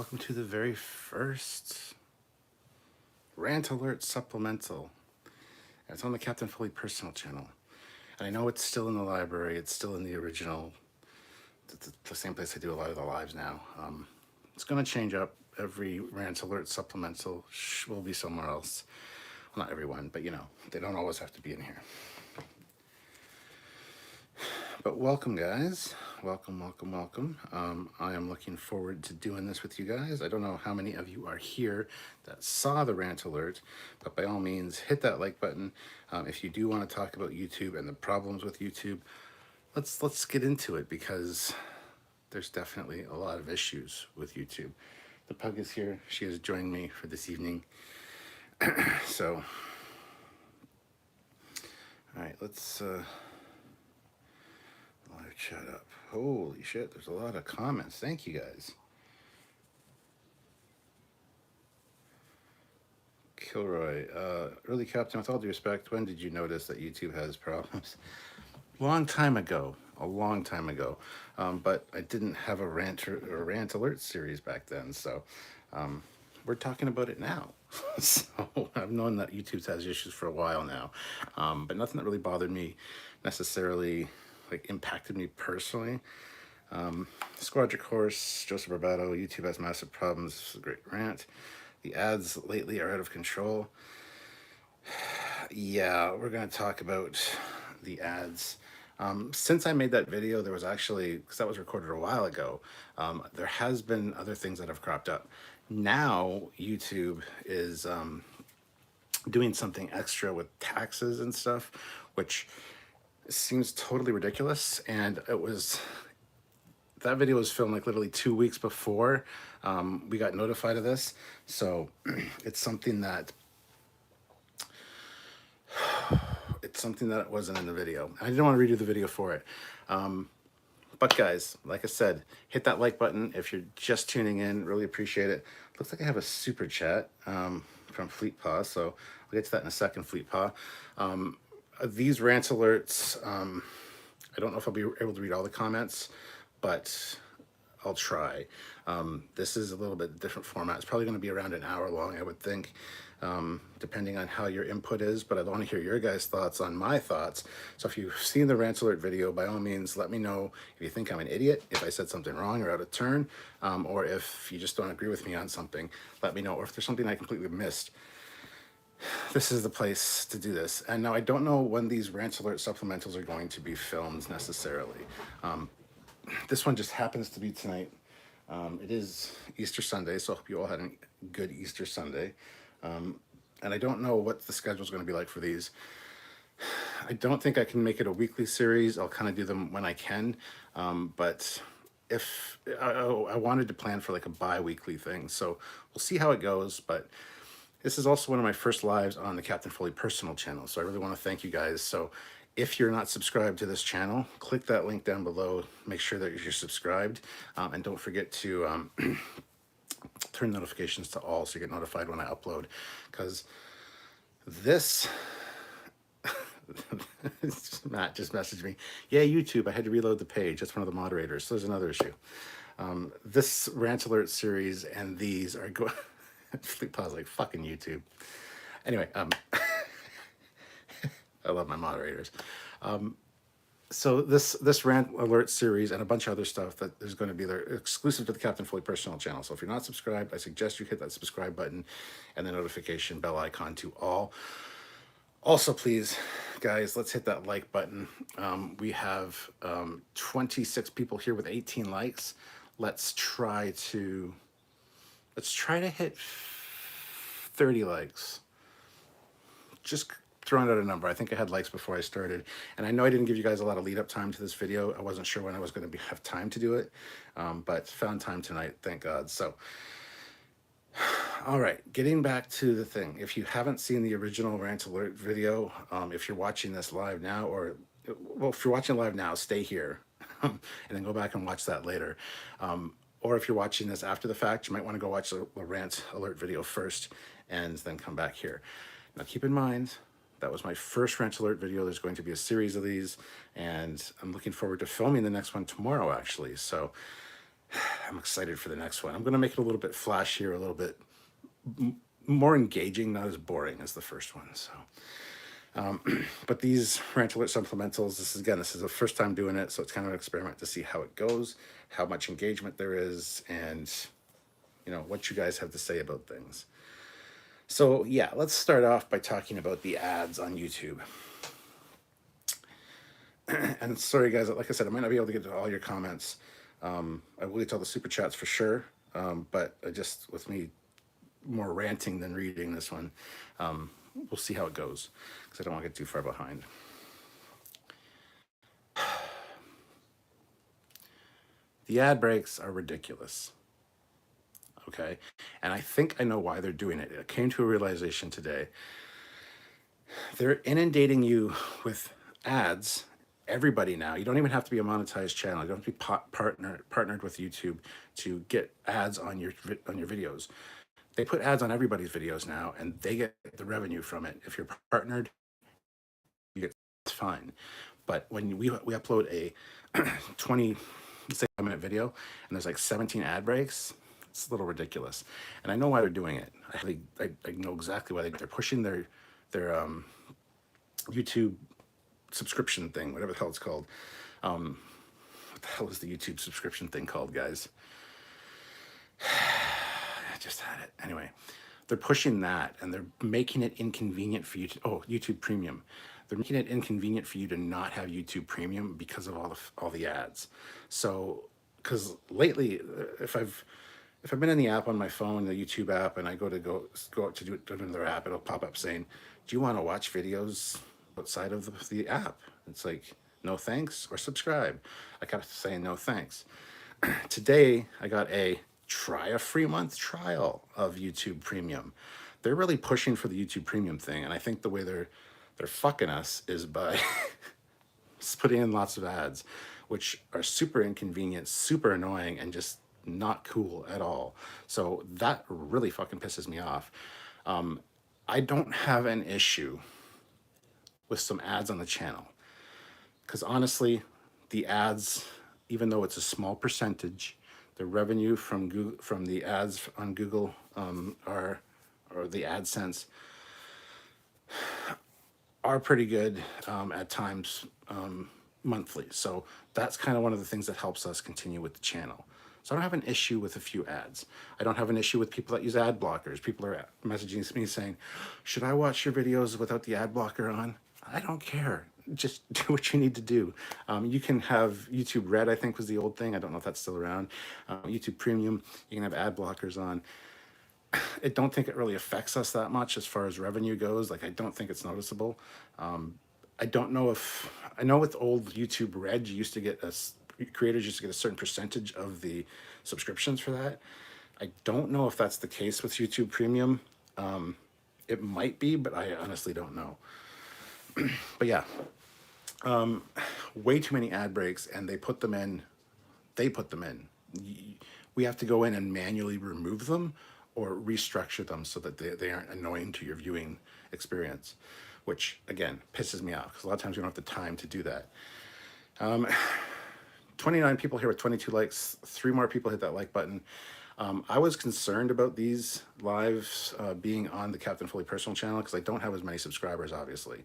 welcome to the very first Rant Alert Supplemental. It's on the Captain Foley personal channel. And I know it's still in the library, it's still in the original, the same place I do a lot of the lives now. It's going to change up. Every Rant Alert Supplemental will be somewhere else. Well, not everyone, but you know, they don't always have to be in here. But welcome, guys. Welcome. I am looking forward to doing this with you guys. I don't know how many of you are here that saw the rant alert, but by all means, hit that like button. If you do want to talk about YouTube and the problems with YouTube, let's get into it, because there's definitely a lot of issues with YouTube. The pug is here. She has joined me for this evening. So, all right, let's live chat up. Holy shit, there's a lot of comments. Thank you, guys. Kilroy, early captain, with all due respect, when did you notice that YouTube has problems? A long time ago, but I didn't have a rant alert series back then, so we're talking about it now. So I've known that YouTube has issues for a while now, but nothing that really bothered me necessarily, like impacted me personally. Squadric Horse, Joseph Barbato, YouTube has massive problems. This is a great rant. The ads lately are out of control. Yeah, we're going to talk about the ads. Since I made that video, there was actually, because that was recorded a while ago, there has been other things that have cropped up. Now, YouTube is doing something extra with taxes and stuff, which seems totally ridiculous. And that video was filmed like literally 2 weeks before we got notified of this. So it's something that wasn't in the video. I didn't want to redo the video for it. But guys, like I said, hit that like button if you're just tuning in. Really appreciate it. Looks like I have a super chat from Fleet Paw, so I'll get to that in a second, Fleet Paw. These rant alerts, I don't know if I'll be able to read all the comments, but I'll try. This is a little bit different format. It's probably going to be around an hour long, I would think, depending on how your input is, but I want to hear your guys' thoughts on my thoughts. So if you've seen the rant alert video, by all means, let me know if you think I'm an idiot, if I said something wrong or out of turn, or if you just don't agree with me on something, let me know, or if there's something I completely missed. This is the place to do this. And now I don't know when these rant alert supplementals are going to be filmed necessarily. This one just happens to be tonight. It is Easter Sunday, so I hope you all had a good Easter Sunday. And I don't know what the schedule is going to be like for these. I don't think I can make it a weekly series. I'll kind of do them when I can. But if I wanted to plan for like a bi-weekly thing, so we'll see how it goes. But this is also one of my first lives on the Captain Foley personal channel, so I really want to thank you guys. So if you're not subscribed to this channel, click that link down below. Make sure that you're subscribed, and don't forget to turn notifications to all so you get notified when I upload. Because this, Matt just messaged me. Yeah, YouTube, I had to reload the page. That's one of the moderators. So there's another issue. This rant alert series and these are going. Fleet Paw's like, fucking YouTube. Anyway, I love my moderators. So this rant alert series and a bunch of other stuff that is going to be there exclusive to the Captain Foley personal channel. So if you're not subscribed, I suggest you hit that subscribe button and the notification bell icon to all. Also, please, guys, let's hit that like button. We have 26 people here with 18 likes. Let's try to hit 30 likes. Just throwing out a number. I think I had likes before I started. And I know I didn't give you guys a lot of lead up time to this video. I wasn't sure when I was going to have time to do it, but found time tonight, thank God. So, all right, getting back to the thing. If you haven't seen the original rant alert video, if you're watching this live now, well, if you're watching live now, stay here and then go back and watch that later. Or if you're watching this after the fact, you might want to go watch the rant alert video first and then come back here. Now keep in mind, that was my first rant alert video. There's going to be a series of these, and I'm looking forward to filming the next one tomorrow, actually. So I'm excited for the next one. I'm going to make it a little bit flashier, a little bit more engaging, not as boring as the first one. So, but these Rant Alert supplementals, this is the first time doing it, so it's kind of an experiment to see how it goes, how much engagement there is, and what you guys have to say about things. So yeah, let's start off by talking about the ads on YouTube. And sorry guys, like I said, I might not be able to get to all your comments. I will get to all the super chats for sure, but with me more ranting than reading this one, we'll see how it goes, because I don't want to get too far behind. The ad breaks are ridiculous. Okay, and I think I know why they're doing it. I came to a realization today. They're inundating you with ads. Everybody now. You don't even have to be a monetized channel. You don't have to be partnered with YouTube to get ads on your videos. They put ads on everybody's videos now, and they get the revenue from it. If you're partnered, you get, it's fine. But when we upload a 20-minute video and there's like 17 ad breaks, it's a little ridiculous. And I know why they're doing it. I know exactly why they're pushing their YouTube subscription thing, whatever the hell it's called. What the hell is the YouTube subscription thing called, guys? I just had it. Anyway, they're pushing that, and they're making it inconvenient for you to, YouTube Premium. They're making it inconvenient for you to not have YouTube Premium because of all the ads. So, because lately, if I've been in the app on my phone, the YouTube app, and I go out to do another app, it'll pop up saying, "Do you want to watch videos outside of the app?" It's like, no thanks, or subscribe. I kept saying no thanks. Today, I got try a free month trial of YouTube Premium. They're really pushing for the YouTube Premium thing, and I think the way they're fucking us is by putting in lots of ads, which are super inconvenient, super annoying, and just not cool at all. So that really fucking pisses me off. I don't have an issue with some ads on the channel, because honestly, the ads, even though it's a small percentage, the revenue from Google, from the ads on Google, or the AdSense, are pretty good at times, monthly. So that's kind of one of the things that helps us continue with the channel. So I don't have an issue with a few ads. I don't have an issue with people that use ad blockers. People are messaging me saying, "Should I watch your videos without the ad blocker on?" I don't care. Just do what you need to do. You can have YouTube Red, I think was the old thing. I don't know if that's still around. YouTube Premium, you can have ad blockers on. I don't think it really affects us that much as far as revenue goes. Like, I don't think it's noticeable. I don't know if, I know with old YouTube Red, creators used to get a certain percentage of the subscriptions for that. I don't know if that's the case with YouTube Premium. It might be, but I honestly don't know. But yeah, way too many ad breaks, and they put them in. We have to go in and manually remove them or restructure them so that they aren't annoying to your viewing experience, which again pisses me off, because a lot of times we don't have the time to do that. 29 people here with 22 likes. 3 more people hit that like button. I was concerned about these lives being on the Captain Foley personal channel, because I don't have as many subscribers, obviously.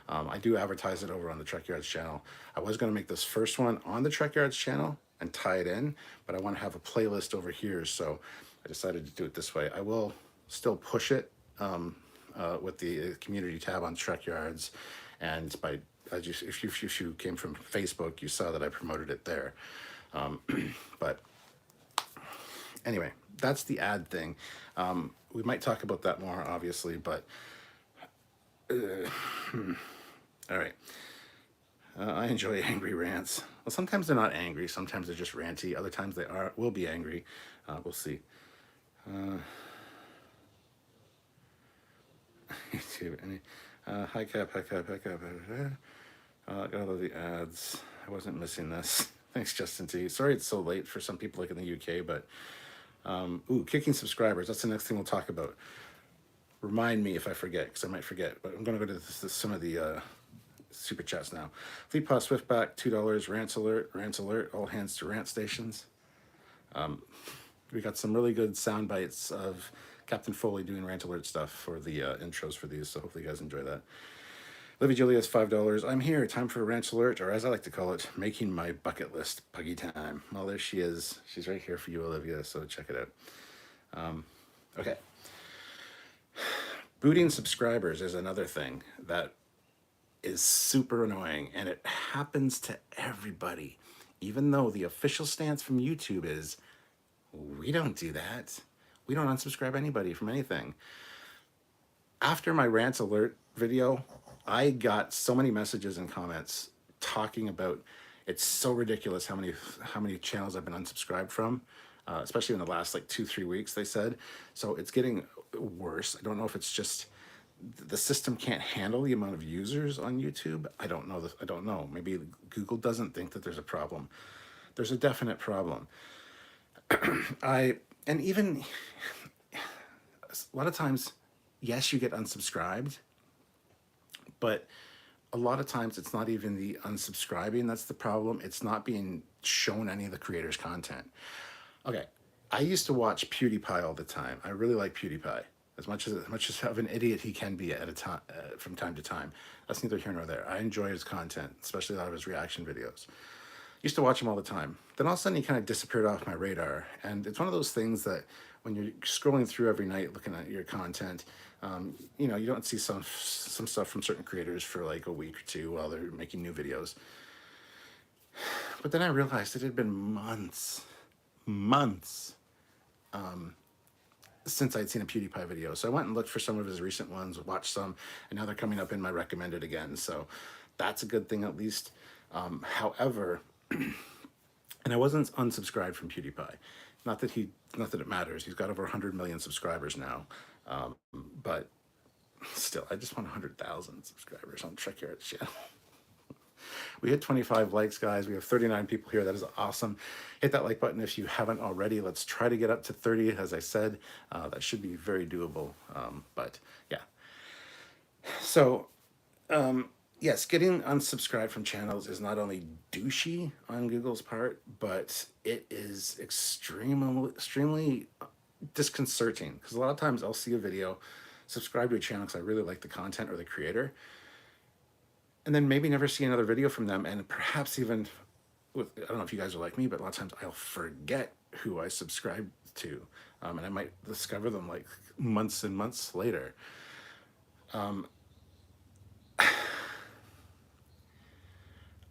I do advertise it over on the Trekyards channel. I was going to make this first one on the Trekyards channel and tie it in, but I want to have a playlist over here, so I decided to do it this way. I will still push it with the community tab on Trekyards, and if you came from Facebook, you saw that I promoted it there. But anyway, that's the ad thing. We might talk about that more, obviously, but all right. I enjoy angry rants. Well, sometimes they're not angry. Sometimes they're just ranty. Other times they will be angry. We'll see. YouTube. Hi Cap. Got all of the ads. I wasn't missing this. Thanks, Justin T. Sorry it's so late for some people like in the UK, but kicking subscribers. That's the next thing we'll talk about. Remind me if I forget, because I might forget. But I'm going to go to some of the super chats now. Fleetpaw Swiftback, $2. Rant alert. All hands to rant stations. We got some really good sound bites of Captain Foley doing rant alert stuff for the intros for these, so hopefully you guys enjoy that. Livy Julia's $5. I'm here. Time for a rant alert, or as I like to call it, making my bucket list puggy time. Well, there she is. She's right here for you, Olivia, so check it out. Okay. Booting subscribers is another thing that is super annoying, and it happens to everybody. Even though the official stance from YouTube is, we don't do that. We don't unsubscribe anybody from anything. After my rant alert video, I got so many messages and comments talking about it's so ridiculous how many channels I've been unsubscribed from, especially in the last like 2-3 weeks, they said. So it's getting worse. I don't know if it's just the system can't handle the amount of users on YouTube. I don't know. I don't know. Maybe Google doesn't think that there's a problem. There's a definite problem. And even a lot of times, yes, you get unsubscribed, but a lot of times it's not even the unsubscribing that's the problem. It's not being shown any of the creators' content. Okay, I used to watch PewDiePie all the time. I really like PewDiePie. As much as of an idiot he can be at a time, from time to time. That's neither here nor there. I enjoy his content, especially a lot of his reaction videos. Used to watch him all the time. Then all of a sudden he kind of disappeared off my radar. And it's one of those things that when you're scrolling through every night looking at your content, you know, you don't see some stuff from certain creators for like a week or two while they're making new videos. But then I realized it had been months since I'd seen a PewDiePie video. So I went and looked for some of his recent ones, watched some, and now they're coming up in my recommended again. So that's a good thing at least. However, and I wasn't unsubscribed from PewDiePie. Not that it matters. He's got over 100 million subscribers now. But still, I just want 100,000 subscribers on Trekyards channel. We hit 25 likes, guys. We have 39 people here. That is awesome. Hit that like button if you haven't already. Let's try to get up to 30, as I said. That should be very doable. But yeah. So, yes, getting unsubscribed from channels is not only douchey on Google's part, but it is extremely disconcerting. Because a lot of times I'll see a video, subscribe to a channel because I really like the content or the creator, and then maybe never see another video from them, and perhaps even with, I don't know if you guys are like me, but a lot of times I'll forget who I subscribed to, and I might discover them like months and months later. I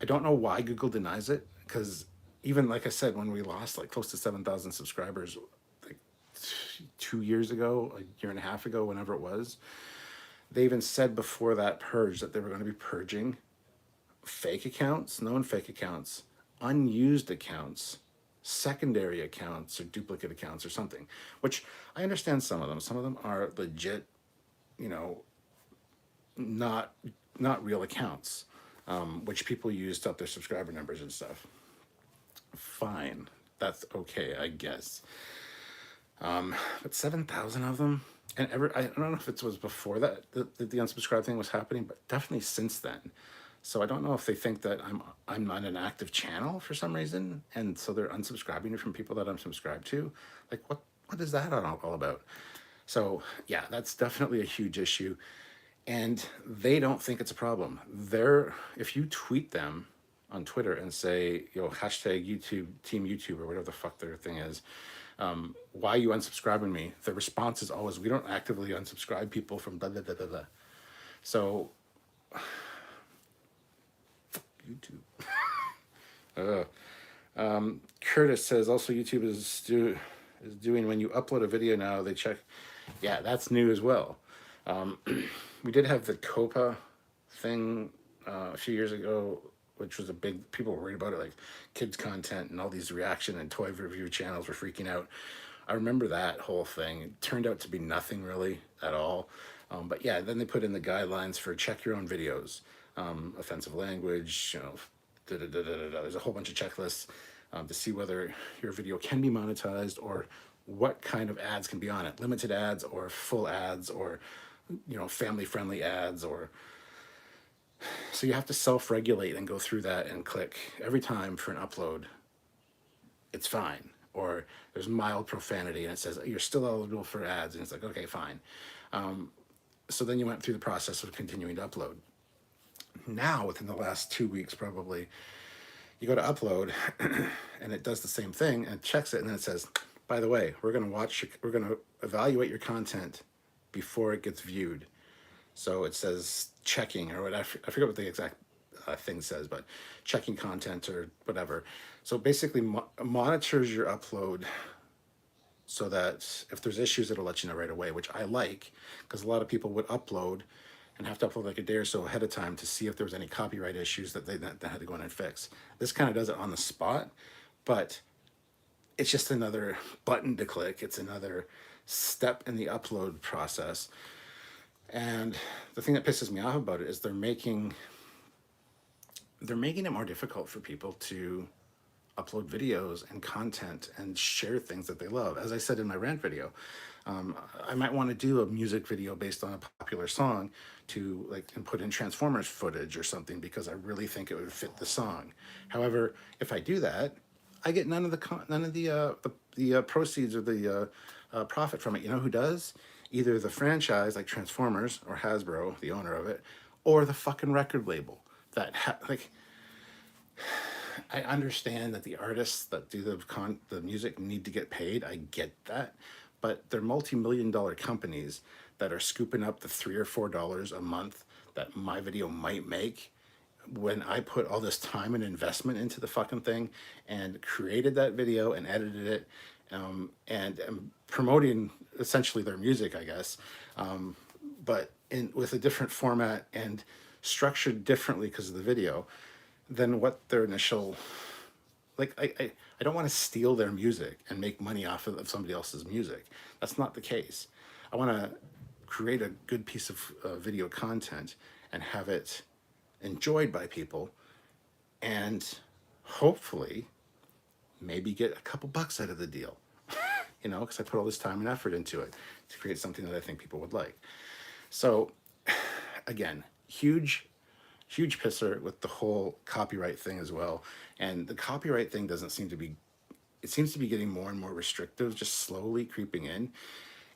don't know why Google denies it, because even like I said, when we lost like close to 7,000 subscribers like 2 years ago, a year and a half ago, whenever it was, they even said before that purge that they were going to be purging fake accounts, known fake accounts, unused accounts, secondary accounts, or duplicate accounts or something, which I understand some of them. Some of them are legit, you know, not real accounts, which people use to up their subscriber numbers and stuff. Fine. That's okay, I guess. But 7,000 of them, and I don't know if it was before that the unsubscribe thing was happening, but definitely since then. So I don't know if they think that I'm not an active channel for some reason, and so they're unsubscribing from people that I'm subscribed to. Like, what is that all about? So yeah, that's definitely a huge issue, and they don't think it's a problem. If you tweet them on Twitter and say, yo, hashtag YouTube, Team YouTube, or whatever the fuck their thing is, why are you unsubscribing me? The response is always, we don't actively unsubscribe people from blah, blah, blah, blah, blah. So, YouTube. Curtis says, also YouTube is doing, when you upload a video now, they check. Yeah, that's new as well. We did have the COPA thing a few years ago, which was a big, people were worried about it, like kids content and all these reaction and toy review channels were freaking out. I remember that whole thing. It turned out to be nothing really at all. But yeah, then they put in the guidelines for check your own videos, offensive language, you know, there's a whole bunch of checklists to see whether your video can be monetized or what kind of ads can be on it. Limited ads or full ads, or, you know, family-friendly ads, or... So you have to self-regulate and go through that and click every time for an upload. It's fine. or there's mild profanity and it says you're still eligible for ads, and it's like, okay, fine. So then you went through the process of continuing to upload. Now, within the last 2 weeks, probably, you go to upload and it does the same thing and checks it, and then it says, by the way, we're going to evaluate your content before it gets viewed. So it says checking or whatever. I forget what the exact thing says, but checking content or whatever. So basically monitors your upload so that if there's issues, it'll let you know right away, which I like, because a lot of people would upload and have to upload like a day or so ahead of time to see if there was any copyright issues that they had to go in and fix. This kind of does it on the spot, but it's just another button to click. It's another step in the upload process. And the thing that pisses me off about it is they're making it more difficult for people to upload videos and content and share things that they love. As I said in my rant video, I might want to do a music video based on a popular song to and put in Transformers footage or something because I really think it would fit the song. However, if I do that, I get none of the proceeds or the profit from it. You know who does? Either the franchise, like Transformers or Hasbro, the owner of it, or the fucking record label that I understand that the artists that do the music need to get paid. I get that, but they're multi-million-dollar companies that are scooping up the $3 or $4 a month that my video might make when I put all this time and investment into the fucking thing and created that video and edited it, and am promoting essentially their music, I guess, but with a different format and structured differently because of the video than what their initial, I don't want to steal their music and make money off of somebody else's music. That's not the case. I want to create a good piece of video content and have it enjoyed by people, and hopefully maybe get a couple bucks out of the deal, because I put all this time and effort into it to create something that I think people would like. So again, huge pisser with the whole copyright thing as well. And the copyright thing it seems to be getting more and more restrictive, just slowly creeping in.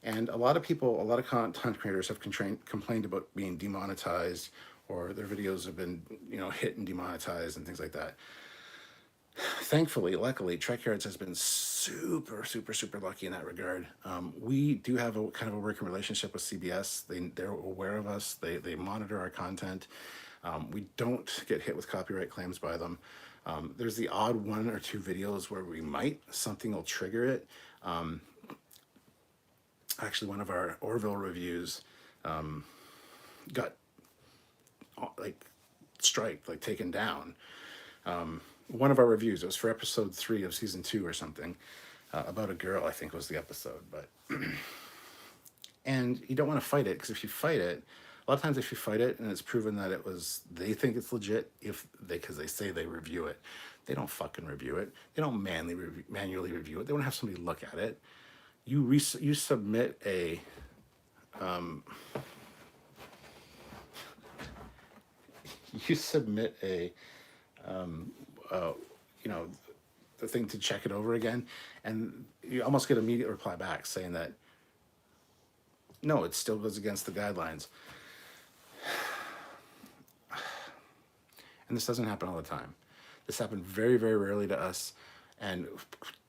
And a lot of content creators have complained about being demonetized, or their videos have been, hit and demonetized and things like that. Thankfully, luckily, Trekyards has been super, super, super lucky in that regard. We do have a kind of a working relationship with CBS. They're aware of us. They monitor our content. We don't get hit with copyright claims by them. There's the odd 1 or 2 videos where something will trigger it. Actually, one of our Orville reviews got taken down. One of our reviews, it was for episode 3 of season 2 or something, about a girl, I think was the episode, but and you don't want to fight it, because if you fight it, a lot of times if you fight it and it's proven that they think it's legit, because they say they review it, they don't fucking review it. They don't manually review it. They want to have somebody look at it. You submit a the thing to check it over again, and you almost get an immediate reply back saying that no, it still goes against the guidelines. And this doesn't happen all the time. This happened very, very rarely to us, and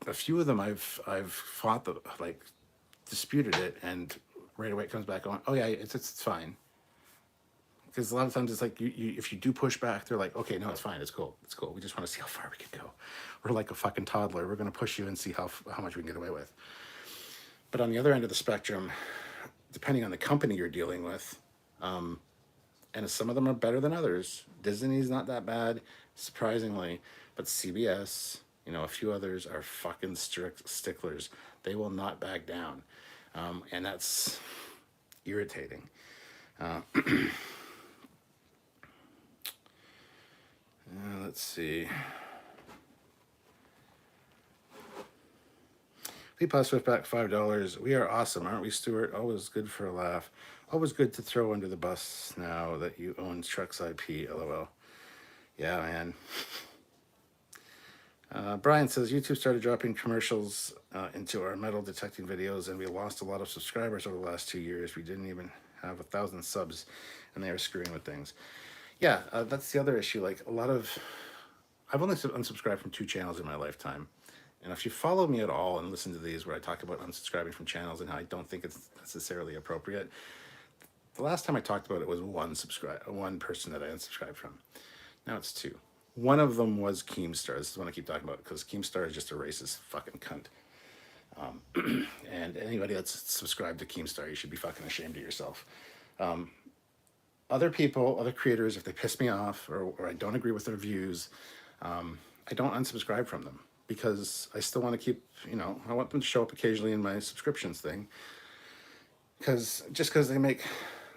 a few of them I've fought disputed it, and right away it comes back on, oh yeah, it's fine. Because a lot of times it's like, if you do push back, they're like, okay, no, it's fine, it's cool. We just want to see how far we can go. We're like a fucking toddler. We're going to push you and see how much we can get away with. But on the other end of the spectrum, depending on the company you're dealing with, and some of them are better than others. Disney's not that bad, surprisingly, but CBS, a few others are fucking strict sticklers. They will not back down, and that's irritating. Let's see. Leap Swift back $5. We are awesome, aren't we, Stuart? Always good for a laugh. Always good to throw under the bus now that you own Trucks IP, LOL. Yeah, man. Brian says YouTube started dropping commercials into our metal detecting videos, and we lost a lot of subscribers over the last 2 years. We didn't even have 1,000 subs, and they are screwing with things. Yeah, that's the other issue. Like I've only unsubscribed from 2 channels in my lifetime. And if you follow me at all and listen to these where I talk about unsubscribing from channels and how I don't think it's necessarily appropriate, the last time I talked about it was one person that I unsubscribed from. Now it's 2. One of them was Keemstar. This is one I keep talking about because Keemstar is just a racist fucking cunt. And anybody that's subscribed to Keemstar, you should be fucking ashamed of yourself. Other people, other creators, if they piss me off or I don't agree with their views, I don't unsubscribe from them because I still want to keep, I want them to show up occasionally in my subscriptions thing. Because just because they make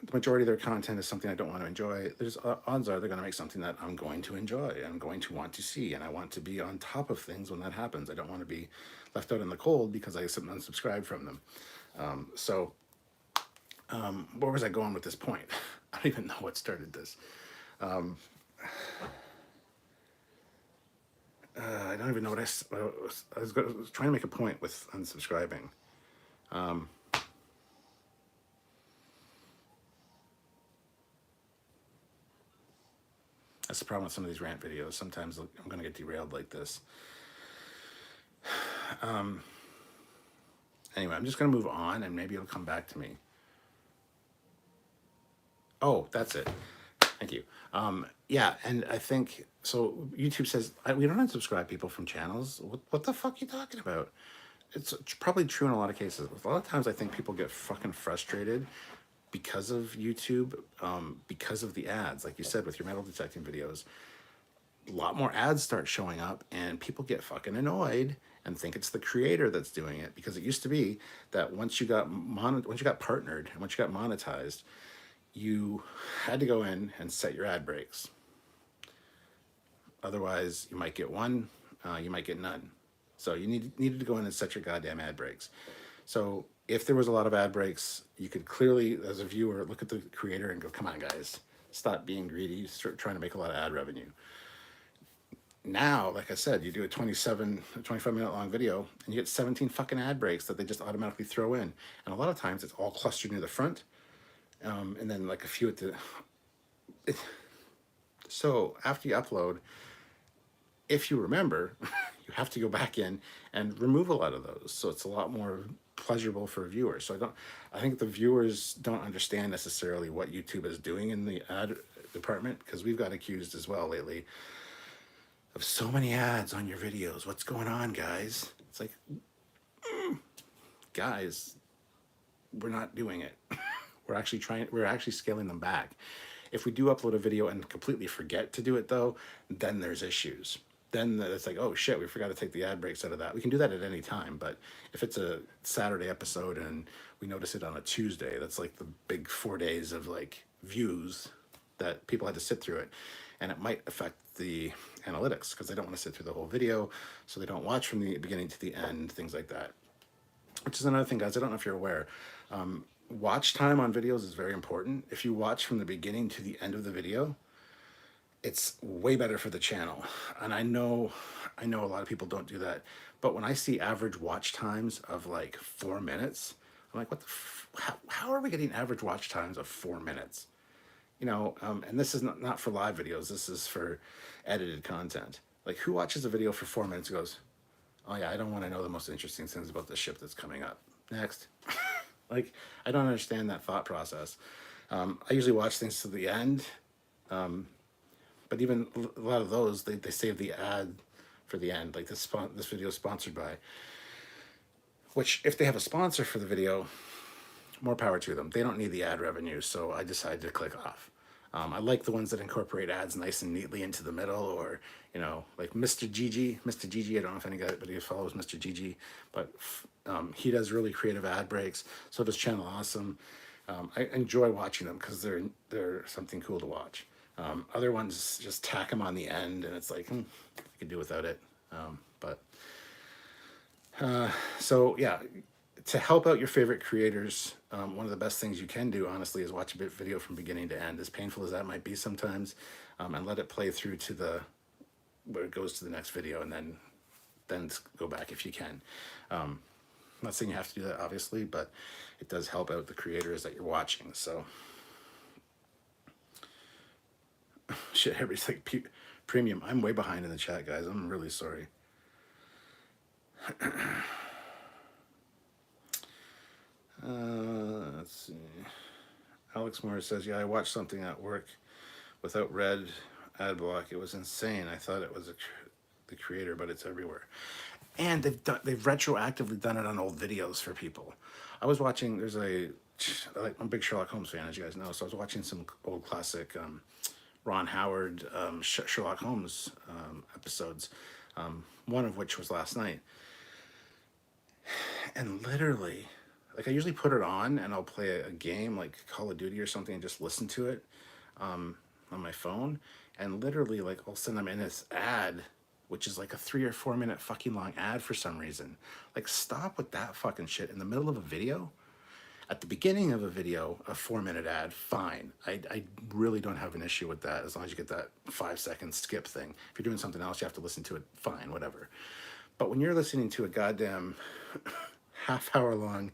the majority of their content is something I don't want to enjoy, there's odds are they're going to make something that I'm going to enjoy, I'm going to want to see, and I want to be on top of things when that happens. I don't want to be left out in the cold because I unsubscribed from them. Where was I going with this point? I don't even know what started this. I don't even know what I was trying to make a point with unsubscribing. That's the problem with some of these rant videos. Sometimes I'm going to get derailed like this. Anyway, I'm just going to move on and maybe it'll come back to me. Oh, that's it. Thank you. Yeah, and I think, so YouTube says, we don't unsubscribe people from channels. What the fuck are you talking about? It's probably true in a lot of cases. A lot of times I think people get fucking frustrated because of YouTube, because of the ads. Like you said, with your metal detecting videos, a lot more ads start showing up and people get fucking annoyed and think it's the creator that's doing it, because it used to be that once you got partnered and once you got monetized, you had to go in and set your ad breaks. Otherwise, you might get one, you might get none. So you needed to go in and set your goddamn ad breaks. So if there was a lot of ad breaks, you could clearly, as a viewer, look at the creator and go, come on, guys, stop being greedy, start trying to make a lot of ad revenue. Now, like I said, you do a 25-minute long video and you get 17 fucking ad breaks that they just automatically throw in. And a lot of times it's all clustered near the front. And then like a few at the... So after you upload, if you remember, you have to go back in and remove a lot of those. So it's a lot more pleasurable for viewers. So I think the viewers don't understand necessarily what YouTube is doing in the ad department, because we've got accused as well lately of so many ads on your videos. What's going on, guys? It's like, guys, we're not doing it. We're actually scaling them back. If we do upload a video and completely forget to do it though, then there's issues. Then it's like, oh shit, we forgot to take the ad breaks out of that. We can do that at any time, but if it's a Saturday episode and we notice it on a Tuesday, that's like the big 4 days of like views that people had to sit through it. And it might affect the analytics because they don't want to sit through the whole video, so they don't watch from the beginning to the end, things like that. Which is another thing, guys, I don't know if you're aware. Watch time on videos is very important. If you watch from the beginning to the end of the video, it's way better for the channel. And I know a lot of people don't do that, but when I see average watch times of like 4 minutes, I'm like, what the how are we getting average watch times of 4 minutes? And this is not for live videos, this is for edited content. Like, who watches a video for 4 minutes and goes, oh yeah, I don't want to know the most interesting things about the ship that's coming up. Next. Like, I don't understand that thought process. I usually watch things to the end, but even a lot of those, they save the ad for the end. Like this video is sponsored by, which if they have a sponsor for the video, more power to them. They don't need the ad revenue, so I decided to click off. I like the ones that incorporate ads nice and neatly into the middle, or, like Mr. Gigi, I don't know if anybody follows Mr. Gigi, but he does really creative ad breaks. So does Channel Awesome. I enjoy watching them because they're something cool to watch. Other ones just tack them on the end, and it's like, I could do without it. So yeah, to help out your favorite creators, one of the best things you can do, honestly, is watch a video from beginning to end, as painful as that might be sometimes, and let it play through to where it goes to the next video, and then then go back if you can. I'm not saying you have to do that, obviously, but it does help out the creators that you're watching. So, shit, everybody's like, premium. I'm way behind in the chat, guys. I'm really sorry. Let's see. Alex Moore says, yeah, I watched something at work without red ad block. It was insane. I thought it was the creator, but it's everywhere. And they've retroactively done it on old videos for people. I was watching, I'm a big Sherlock Holmes fan, as you guys know, so I was watching some old classic Ron Howard Sherlock Holmes episodes, one of which was last night. And literally, like, I usually put it on and I'll play a game like Call of Duty or something and just listen to it on my phone. And literally, like, all of a sudden I'm in this ad, which is like a 3 or 4 minute fucking long ad for some reason. Like, stop with that fucking shit in the middle of a video. At the beginning of a video, a 4-minute ad, fine. I really don't have an issue with that as long as you get that 5-second skip thing. If you're doing something else, you have to listen to it, fine, whatever. But when you're listening to a goddamn half-hour long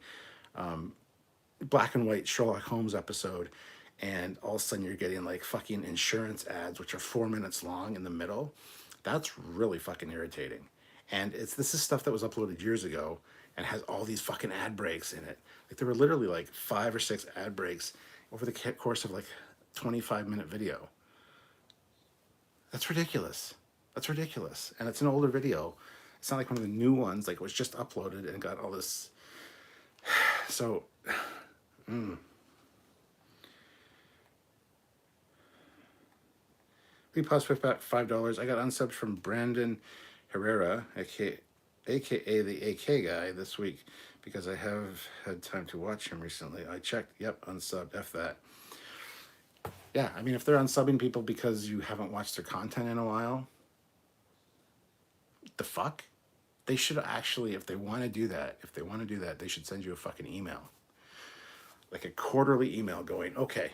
black and white Sherlock Holmes episode, and all of a sudden you're getting like fucking insurance ads, which are 4 minutes long in the middle, that's really fucking irritating. And this is stuff that was uploaded years ago and has all these fucking ad breaks in it. Like, there were literally like 5 or 6 ad breaks over the course of like 25-minute video. That's ridiculous. That's ridiculous. And it's an older video. It's not like one of the new ones, like it was just uploaded and got all this. So, We pause with back $5. I got unsubbed from Brandon Herrera, aka the AK guy, this week because I have had time to watch him recently. I checked. Yep, unsubbed. F that. Yeah, I mean, if they're unsubbing people because you haven't watched their content in a while, the fuck? They should actually, if they want to do that, they should send you a fucking email. Like a quarterly email going, okay,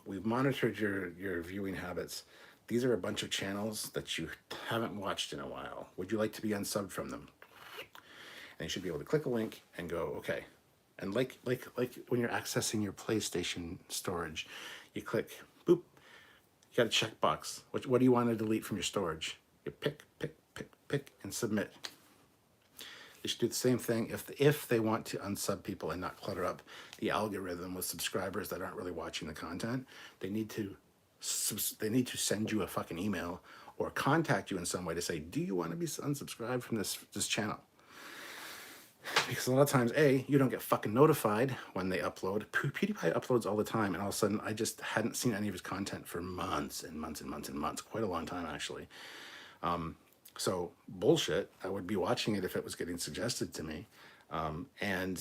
we've monitored your viewing habits. These are a bunch of channels that you haven't watched in a while. Would you like to be unsubbed from them? And you should be able to click a link and go, okay. And like when you're accessing your PlayStation storage, you click, boop, you got a checkbox. What do you want to delete from your storage? You pick, and submit. They should do the same thing if they want to unsub people and not clutter up the algorithm with subscribers that aren't really watching the content. They need to send you a fucking email or contact you in some way to say, do you want to be unsubscribed from this channel? Because a lot of times, you don't get fucking notified when they upload. PewDiePie uploads all the time, and all of a sudden, I just hadn't seen any of his content for months and months and months and months. Quite a long time, actually. So, bullshit. I would be watching it if it was getting suggested to me. And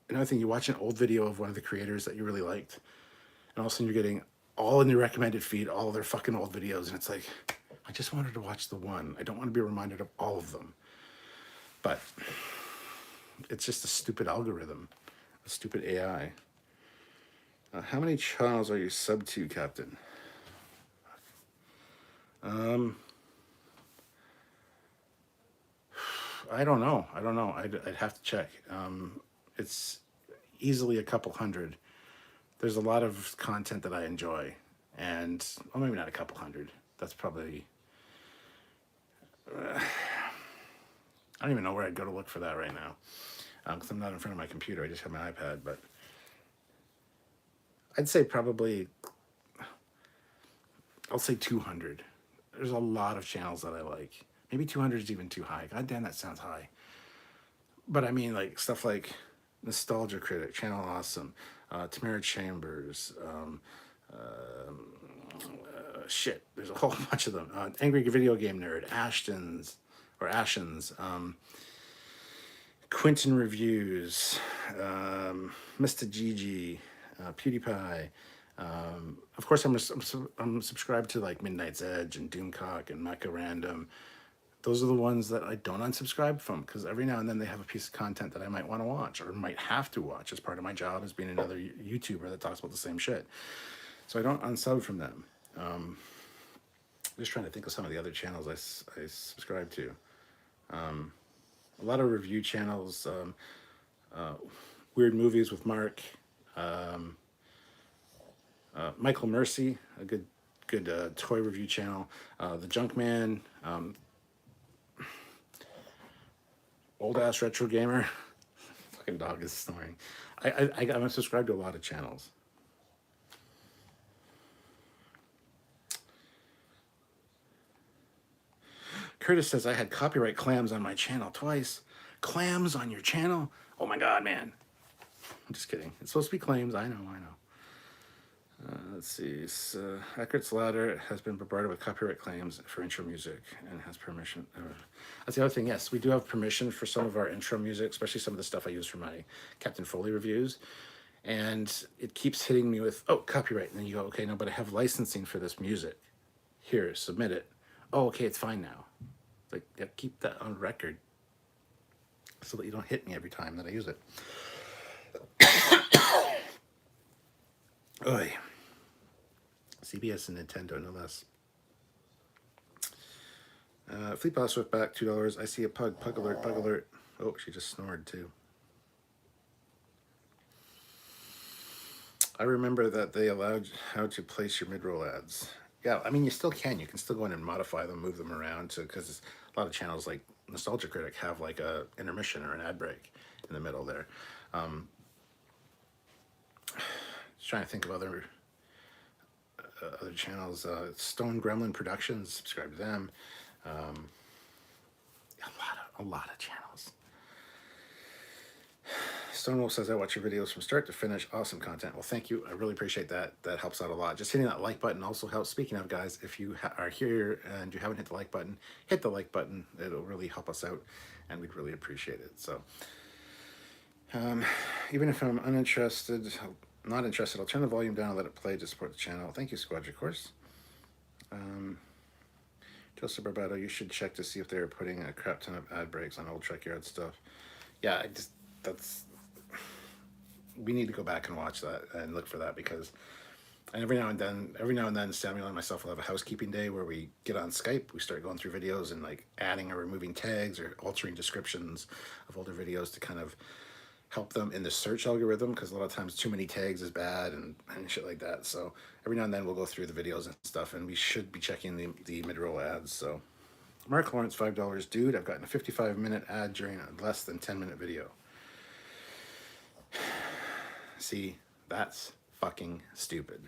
another thing, you watch an old video of one of the creators that you really liked, and all of a sudden you're getting all in your recommended feed, all of their fucking old videos, and it's like, I just wanted to watch the one. I don't want to be reminded of all of them. But it's just a stupid algorithm, a stupid AI. How many channels are you sub to, Captain? I don't know. I'd have to check. It's easily a couple hundred. There's a lot of content that I enjoy, and well, maybe not a couple hundred. That's probably. I don't even know where I'd go to look for that right now, because I'm not in front of my computer. I just have my iPad, but I'd say probably, I'll say 200. There's a lot of channels that I like. Maybe 200 is even too high. God damn, that sounds high. But I mean, like, stuff like Nostalgia Critic, Channel Awesome, Tamara Chambers, shit, there's a whole bunch of them. Angry Video Game Nerd, Ashton's, Quentin Reviews, Mr. Gigi, PewDiePie. Of course, I'm subscribed to like Midnight's Edge and Doomcock and Mecha Random. Those are the ones that I don't unsubscribe from, because every now and then they have a piece of content that I might want to watch or might have to watch as part of my job as being another YouTuber that talks about the same shit. So I don't unsub from them. I'm just trying to think of some of the other channels I subscribe to. A lot of review channels, Weird Movies with Mark, Michael Mercy, a good toy review channel, The Junkman, Old Ass Retro Gamer. Fucking dog is snoring. I'm subscribed to a lot of channels. Curtis says I had copyright clams on my channel twice. Clams on your channel? Oh my god, man. I'm just kidding. It's supposed to be claims. I know. Let's see. Eckert's Ladder has been bombarded with copyright claims for intro music and has permission. That's the other thing. Yes, we do have permission for some of our intro music, especially some of the stuff I use for my Captain Foley reviews. And it keeps hitting me with, oh, copyright. And then you go, okay, no, but I have licensing for this music. Here, submit it. Oh, okay, it's fine now. Like, yeah, keep that on record so that you don't hit me every time that I use it. Oy. CBS and Nintendo, no less. Fleet Boss Swift back, $2. I see a pug. Pug alert, pug alert. Oh, she just snored too. I remember that they allowed how to place your mid-roll ads. Yeah, I mean, you still can. You can still go in and modify them, move them around, because a lot of channels like Nostalgia Critic have like a intermission or an ad break in the middle there. Just trying to think of other channels. Stone Gremlin Productions, subscribe to them. A lot of channels. Stonewolf says, I watch your videos from start to finish. Awesome content. Well, thank you. I really appreciate that. That helps out a lot. Just hitting that like button also helps. Speaking of, guys, if you are here and you haven't hit the like button, hit the like button. It'll really help us out, and we'd really appreciate it. So, even if I'm not interested, I'll turn the volume down and let it play to support the channel. Thank you, Squadra Course. Joseph Barbado, you should check to see if they're putting a crap ton of ad breaks on old Trekyards stuff. Yeah, we need to go back and watch that and look for that, because every now and then Samuel and myself will have a housekeeping day where we get on Skype, we start going through videos and like adding or removing tags or altering descriptions of older videos to kind of help them in the search algorithm, because a lot of times too many tags is bad and shit like that. So every now and then we'll go through the videos and stuff, and we should be checking the mid-roll ads. So Mark Lawrence, $5. Dude, I've gotten a 55-minute ad during a less than 10-minute video. See, that's fucking stupid.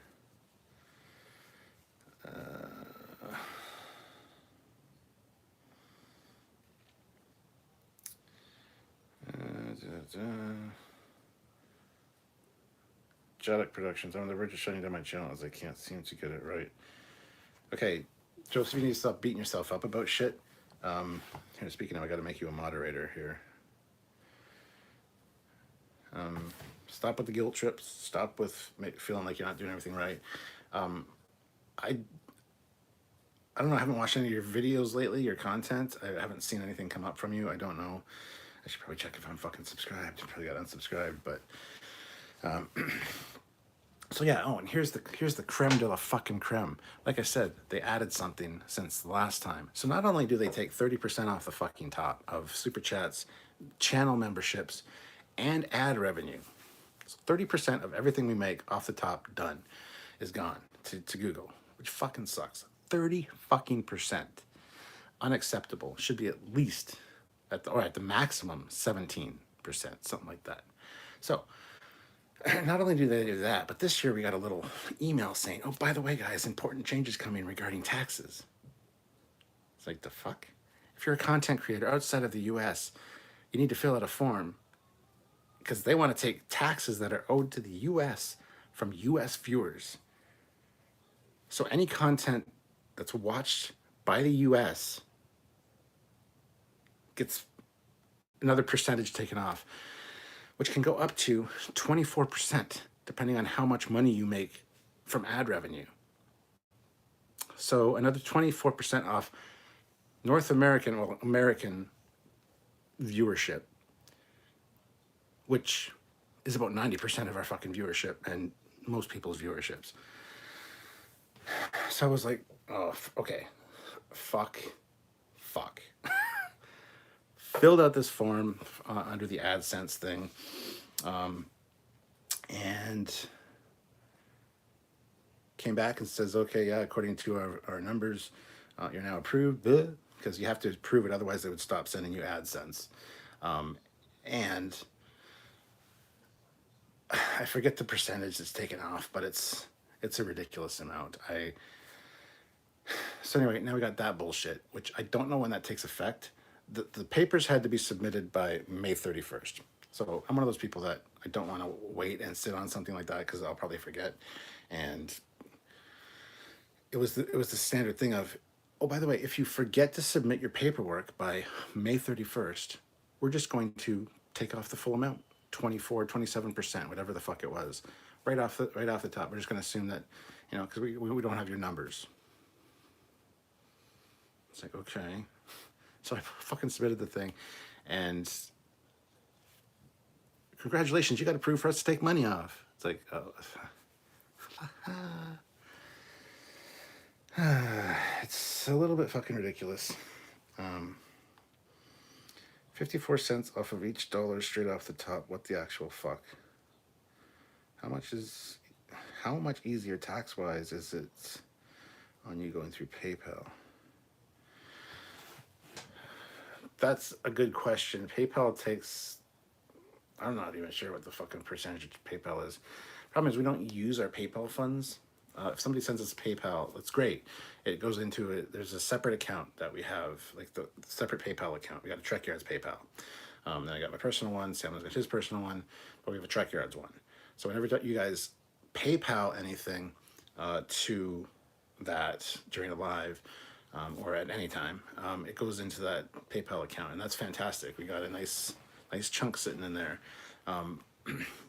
Jadok Productions. I'm on the verge of shutting down my channel as I can't seem to get it right. Okay, Joseph, you need to stop beating yourself up about shit. Here, speaking of, I got to make you a moderator here. Stop with the guilt trips. Stop with feeling like you're not doing everything right. I don't know. I haven't watched any of your videos lately, your content. I haven't seen anything come up from you. I don't know. I should probably check if I'm fucking subscribed. I probably got unsubscribed, but so yeah. Oh, and here's the creme de la fucking creme. Like I said, they added something since the last time. So not only do they take 30% off the fucking top of super chats, channel memberships, and ad revenue. So 30% of everything we make off the top done is gone to Google, which fucking sucks. 30 fucking percent. Unacceptable. Should be at least at the maximum 17%, something like that. So not only do they do that, but this year we got a little email saying, oh, by the way, guys, important changes coming regarding taxes. It's like, the fuck? If you're a content creator outside of the US, you need to fill out a form, because they want to take taxes that are owed to the US from US viewers. So any content that's watched by the US gets another percentage taken off, which can go up to 24%, depending on how much money you make from ad revenue. So another 24% off North American, well, American viewership, which is about 90% of our fucking viewership and most people's viewerships. So I was like, oh, okay, fuck. filled out this form under the AdSense thing, and came back and says, okay, yeah, according to our numbers, you're now approved, because you have to prove it, otherwise they would stop sending you AdSense. And I forget the percentage that's taken off, but it's a ridiculous amount. So anyway, now we got that bullshit, which I don't know when that takes effect. The papers had to be submitted by May 31st. So I'm one of those people that I don't want to wait and sit on something like that because I'll probably forget. And it was the standard thing of, oh, by the way, if you forget to submit your paperwork by May 31st, we're just going to take off the full amount, 27%, whatever the fuck it was, right off the top. We're just going to assume that, because we don't have your numbers. It's like, okay. So I fucking submitted the thing, and congratulations, you got approved for us to take money off. It's like, oh. It's a little bit fucking ridiculous. 54 cents off of each dollar straight off the top. What the actual fuck? How much easier tax-wise is it on you going through PayPal? That's a good question. PayPal takes, I'm not even sure what the fucking percentage PayPal is. Problem is we don't use our PayPal funds. If somebody sends us PayPal, it's great. It goes into it. There's a separate account that we have, like the separate PayPal account. We got a Trekyards PayPal. Then I got my personal one. Sam's got his personal one, but we have a Trekyards one. So whenever you guys PayPal anything to that during a live or at any time, it goes into that PayPal account, and that's fantastic. We got a nice chunk sitting in there.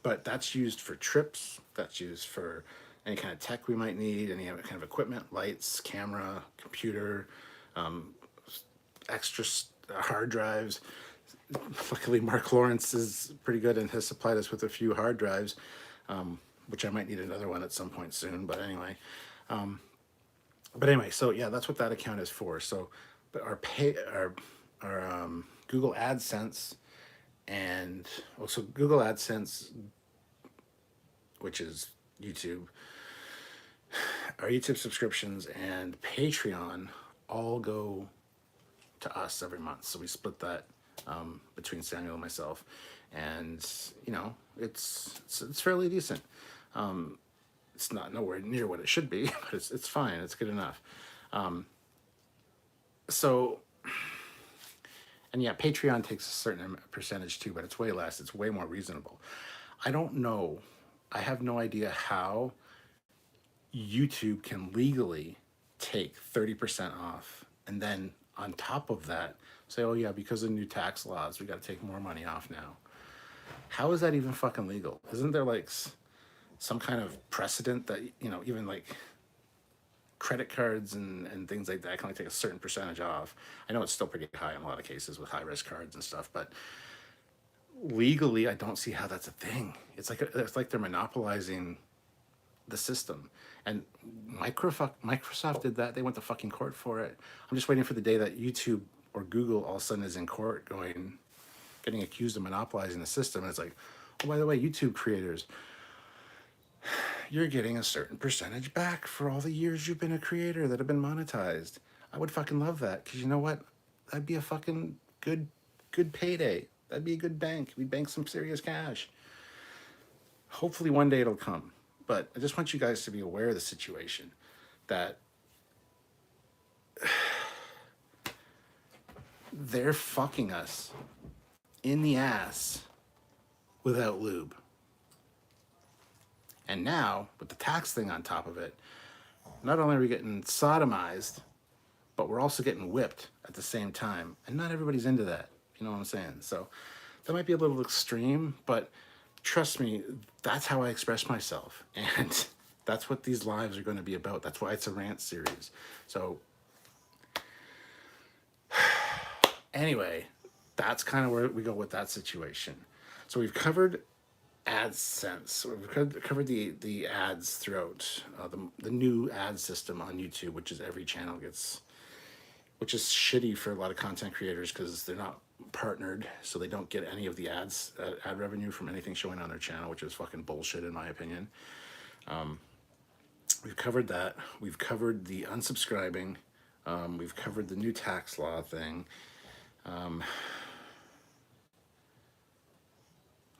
But that's used for trips. That's used for any kind of tech we might need, any kind of equipment, lights, camera, computer, extra hard drives. Luckily, Mark Lawrence is pretty good and has supplied us with a few hard drives, which I might need another one at some point soon. But anyway, so yeah, that's what that account is for. So, but our Google AdSense and also Google AdSense, which is YouTube, our YouTube subscriptions and Patreon all go to us every month. So we split that between Samuel and myself, and it's fairly decent. It's not nowhere near what it should be, but it's fine. It's good enough. And yeah, Patreon takes a certain percentage too, but it's way less. It's way more reasonable. I don't know. I have no idea how YouTube can legally take 30% off and then on top of that say, oh yeah, because of new tax laws, we got to take more money off now. How is that even fucking legal? Isn't there like some kind of precedent that, even like credit cards and things like that can only take a certain percentage off? I know it's still pretty high in a lot of cases with high risk cards and stuff, but legally, I don't see how that's a thing. It's like they're monopolizing the system. And Microsoft did that. They went to fucking court for it. I'm just waiting for the day that YouTube or Google all of a sudden is in court getting accused of monopolizing the system. And it's like, oh, by the way, YouTube creators, you're getting a certain percentage back for all the years you've been a creator that have been monetized. I would fucking love that, because you know what? That'd be a fucking good payday. That'd be a good bank. We'd bank some serious cash. Hopefully one day it'll come. But I just want you guys to be aware of the situation, that they're fucking us in the ass without lube. And now, with the tax thing on top of it, not only are we getting sodomized, but we're also getting whipped at the same time. And not everybody's into that. You know what I'm saying? So that might be a little extreme, but trust me, that's how I express myself. And that's what these lives are going to be about. That's why it's a rant series. So anyway, that's kind of where we go with that situation. So we've covered AdSense. We've covered the ads throughout the new ad system on YouTube, which is every channel gets, which is shitty for a lot of content creators because they're not partnered, so they don't get any of the ads, ad revenue from anything showing on their channel, which is fucking bullshit in my opinion. We've covered that. We've covered the unsubscribing. We've covered the new tax law thing.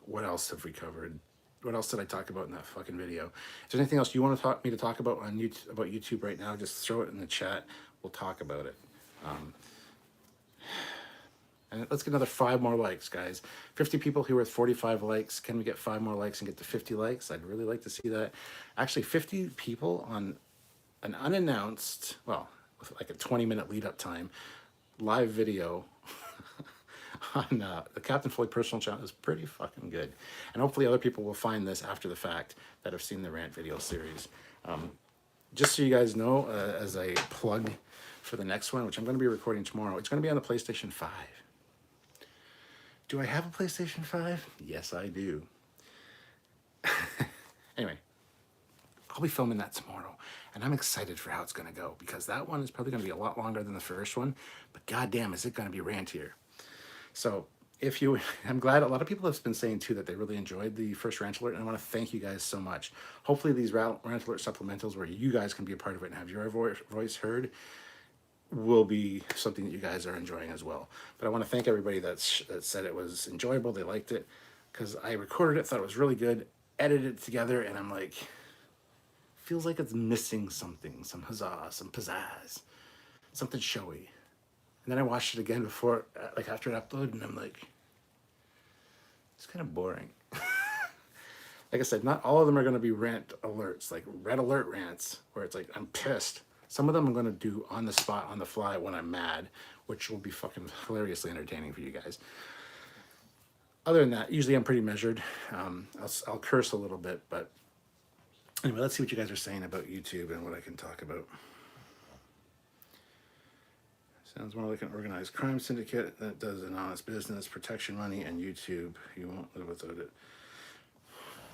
What else have we covered? What else did I talk about in that fucking video? Is there anything else you want to me to talk about on YouTube right now? Just throw it in the chat. We'll talk about it. And let's get another 5 more likes, guys. 50 people here with 45 likes. Can we get 5 more likes and get to 50 likes? I'd really like to see that. Actually, 50 people on an unannounced, well, with like a 20-minute lead-up time, live video on the Captain Foley personal channel is pretty fucking good. And hopefully other people will find this after the fact that have seen the Rant video series. Just so you guys know, as a plug for the next one, which I'm going to be recording tomorrow, it's going to be on the PlayStation 5. Do I have a PlayStation 5? Yes, I do. Anyway, I'll be filming that tomorrow, and I'm excited for how it's going to go, because that one is probably going to be a lot longer than the first one, but goddamn, is it going to be rantier. So if you, I'm glad a lot of people have been saying too that they really enjoyed the first Rant Alert, and I want to thank you guys so much. Hopefully these Rant Alert supplementals where you guys can be a part of it and have your voice heard will be something that you guys are enjoying as well. But I want to thank everybody that said it was enjoyable, they liked it, because I recorded it, thought it was really good, edited it together, and I'm like, feels like it's missing something, some huzzah, some pizzazz, something showy. And then I watched it again before, like after it uploaded, and I'm like, it's kind of boring. Like I said, not all of them are going to be rant alerts, like red alert rants, where it's like, I'm pissed. Some of them I'm going to do on the spot, on the fly, when I'm mad, which will be fucking hilariously entertaining for you guys. Other than that, usually I'm pretty measured. I'll curse a little bit, but anyway, let's see what you guys are saying about YouTube and what I can talk about. Sounds more like an organized crime syndicate that does an honest business, protection money, and YouTube. You won't live without it.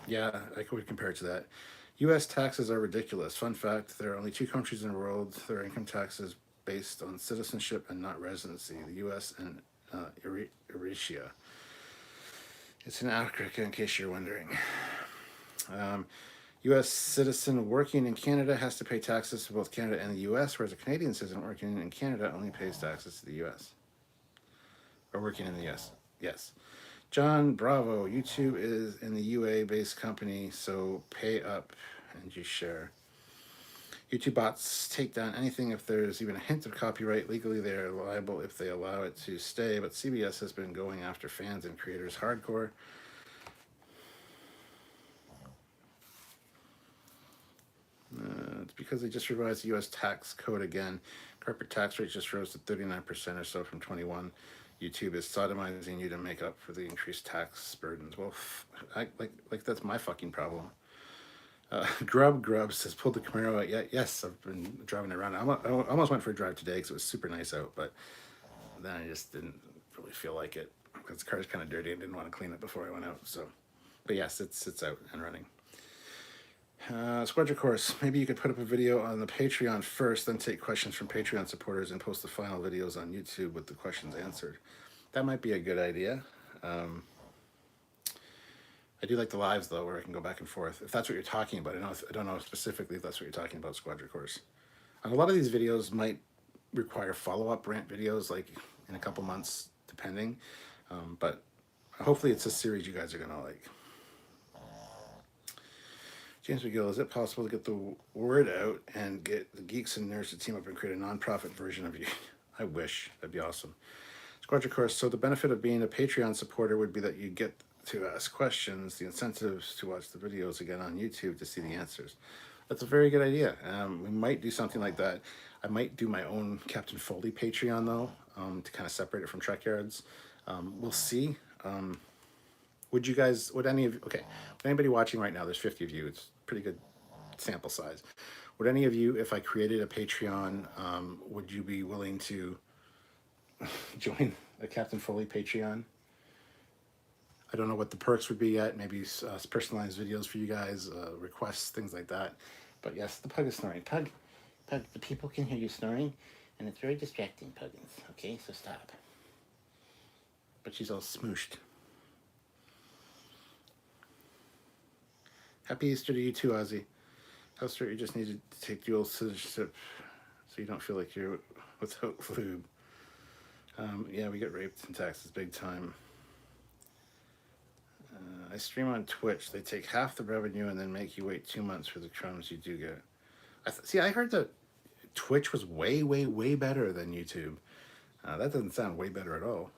Yeah, I could compare it to that. U.S. taxes are ridiculous. Fun fact, there are only 2 countries in the world that are income taxes based on citizenship and not residency, the U.S. and Eritrea. It's in Africa, in case you're wondering. U.S. citizen working in Canada has to pay taxes to both Canada and the U.S., whereas a Canadian citizen working in Canada only pays taxes to the U.S. Or working in the U.S. Yes. John Bravo, YouTube is in the UA-based company, so pay up and you share. YouTube bots take down anything if there's even a hint of copyright. Legally, they are liable if they allow it to stay, but CBS has been going after fans and creators hardcore. It's because they just revised the U.S. tax code again. Corporate tax rate just rose to 39% or so from 21%. YouTube is sodomizing you to make up for the increased tax burdens. Well, like that's my fucking problem. Grub says, pulled the Camaro out. Yeah, yes, I've been driving it around. I almost went for a drive today because it was super nice out, but then I just didn't really feel like it because the car's kind of dirty. I didn't want to clean it before I went out. So, but yes, it's out and running. Squadron Course, maybe you could put up a video on the Patreon first, then take questions from Patreon supporters and post the final videos on YouTube with the questions answered. That might be a good idea. I do like the lives, though, where I can go back and forth. If that's what you're talking about. I don't know specifically if that's what you're talking about, Squadron Course. And a lot of these videos might require follow-up rant videos, like in a couple months, depending. But hopefully it's a series you guys are going to like. James McGill, is it possible to get the word out and get the geeks and nerds to team up and create a non-profit version of you? I wish. That'd be awesome. Squadron Course, so the benefit of being a Patreon supporter would be that you get to ask questions, the incentives to watch the videos again on YouTube to see the answers. That's a very good idea. We might do something like that. I might do my own Captain Foley Patreon, though, to kind of separate it from Trekyards. We'll see. Would anybody watching right now, there's 50 of you, it's pretty good sample size. Would any of you, if I created a Patreon, would you be willing to join a Captain Foley Patreon? I don't know what the perks would be yet, maybe personalized videos for you guys, requests, things like that. But yes, the pug is snoring. Pug, the people can hear you snoring, and it's very distracting, Puggins. Okay, so stop. But she's all smooshed. Happy Easter to you too, Ozzy. Hester, you just need to take dual citizenship so you don't feel like you're without lube. Yeah, we get raped in taxes big time. I stream on Twitch. They take half the revenue and then make you wait 2 months for the crumbs you do get. See, I heard that Twitch was way, way, way better than YouTube. That doesn't sound way better at all.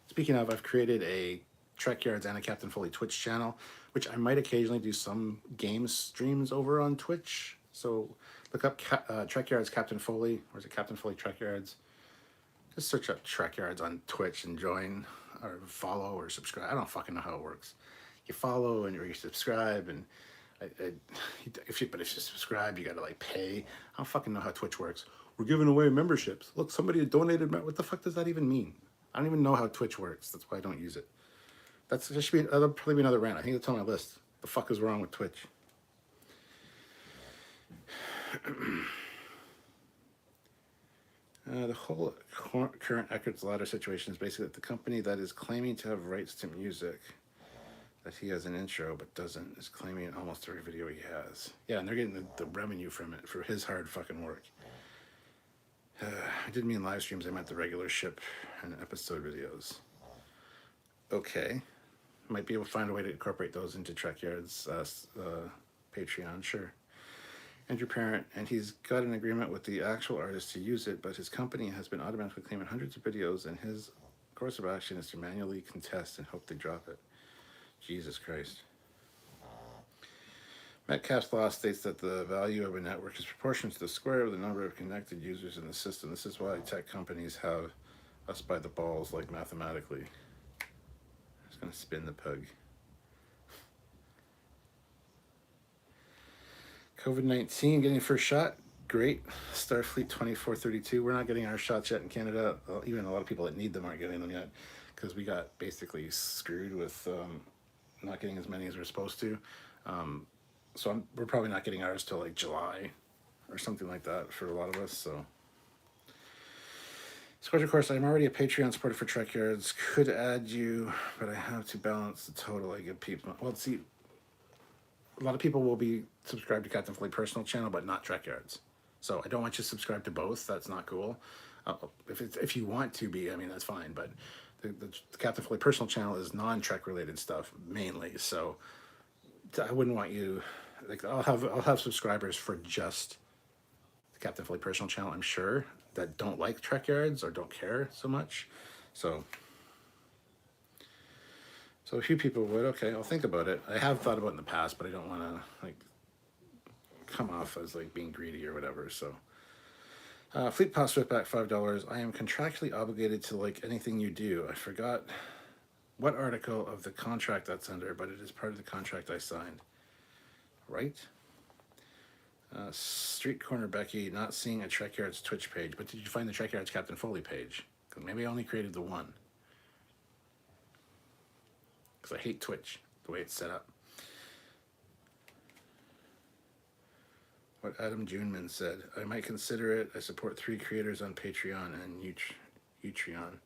Speaking of, I've created a Trekyards and a Captain Foley Twitch channel, which I might occasionally do some game streams over on Twitch. So look up Trekyards Captain Foley, or is it Captain Foley Trekyards? Just search up Trekyards on Twitch and join, or follow, or subscribe. I don't fucking know how it works. You follow and or you subscribe, and if you subscribe, you gotta like pay. I don't fucking know how Twitch works. We're giving away memberships. Look, somebody donated. What the fuck does that even mean? I don't even know how Twitch works. That's why I don't use it. There should be that'll probably be another rant. I think that's on my list. The fuck is wrong with Twitch? The whole current Eckhart's Ladder situation is basically that the company that is claiming to have rights to music that he has an intro but doesn't is claiming almost every video he has. Yeah, and they're getting the revenue from it for his hard fucking work. I didn't mean live streams. I meant the regular ship and episode videos. Okay. Might be able to find a way to incorporate those into Trekyards' Patreon, sure. Andrew Parent, and he's got an agreement with the actual artist to use it, but his company has been automatically claiming hundreds of videos, and his course of action is to manually contest and hope they drop it. Jesus Christ. Metcalf's law states that the value of a network is proportional to the square of the number of connected users in the system. This is why tech companies have us by the balls, like mathematically. Gonna spin the pug. COVID-19 getting first shot. Great. Starfleet 2432. We're not getting our shots yet in Canada. Even a lot of people that need them aren't getting them yet because we got basically screwed with not getting as many as we're supposed to. So we're probably not getting ours till like July or something like that for a lot of us. So. Squadron, of course, I'm already a Patreon supporter for Trekyards. Could add you, but I have to balance the total I give people. Well, see, a lot of people will be subscribed to Captain Foley personal channel, but not Trekyards. So I don't want you to subscribe to both. That's not cool. If you want to be, I mean, that's fine. But the Captain Foley personal channel is non-Trek related stuff mainly. So I wouldn't want you. Like, I'll have subscribers for just the Captain Foley personal channel, I'm sure, that don't like Trekyards or don't care so much. So a few people would. Okay, I'll think about it. I have thought about it in the past, but I don't want to like come off as like being greedy or whatever. So Fleet Pass Swiftback $5. I am contractually obligated to like anything you do. I forgot what article of the contract that's under, but it is part of the contract I signed. Right? Street Corner Becky, not seeing a Trekyards Twitch page, but did you find the Trekyards Captain Foley page? Because maybe I only created the one. Because I hate Twitch, the way it's set up. What Adam Juneman said, I might consider it. I support 3 creators on Patreon and Utreon.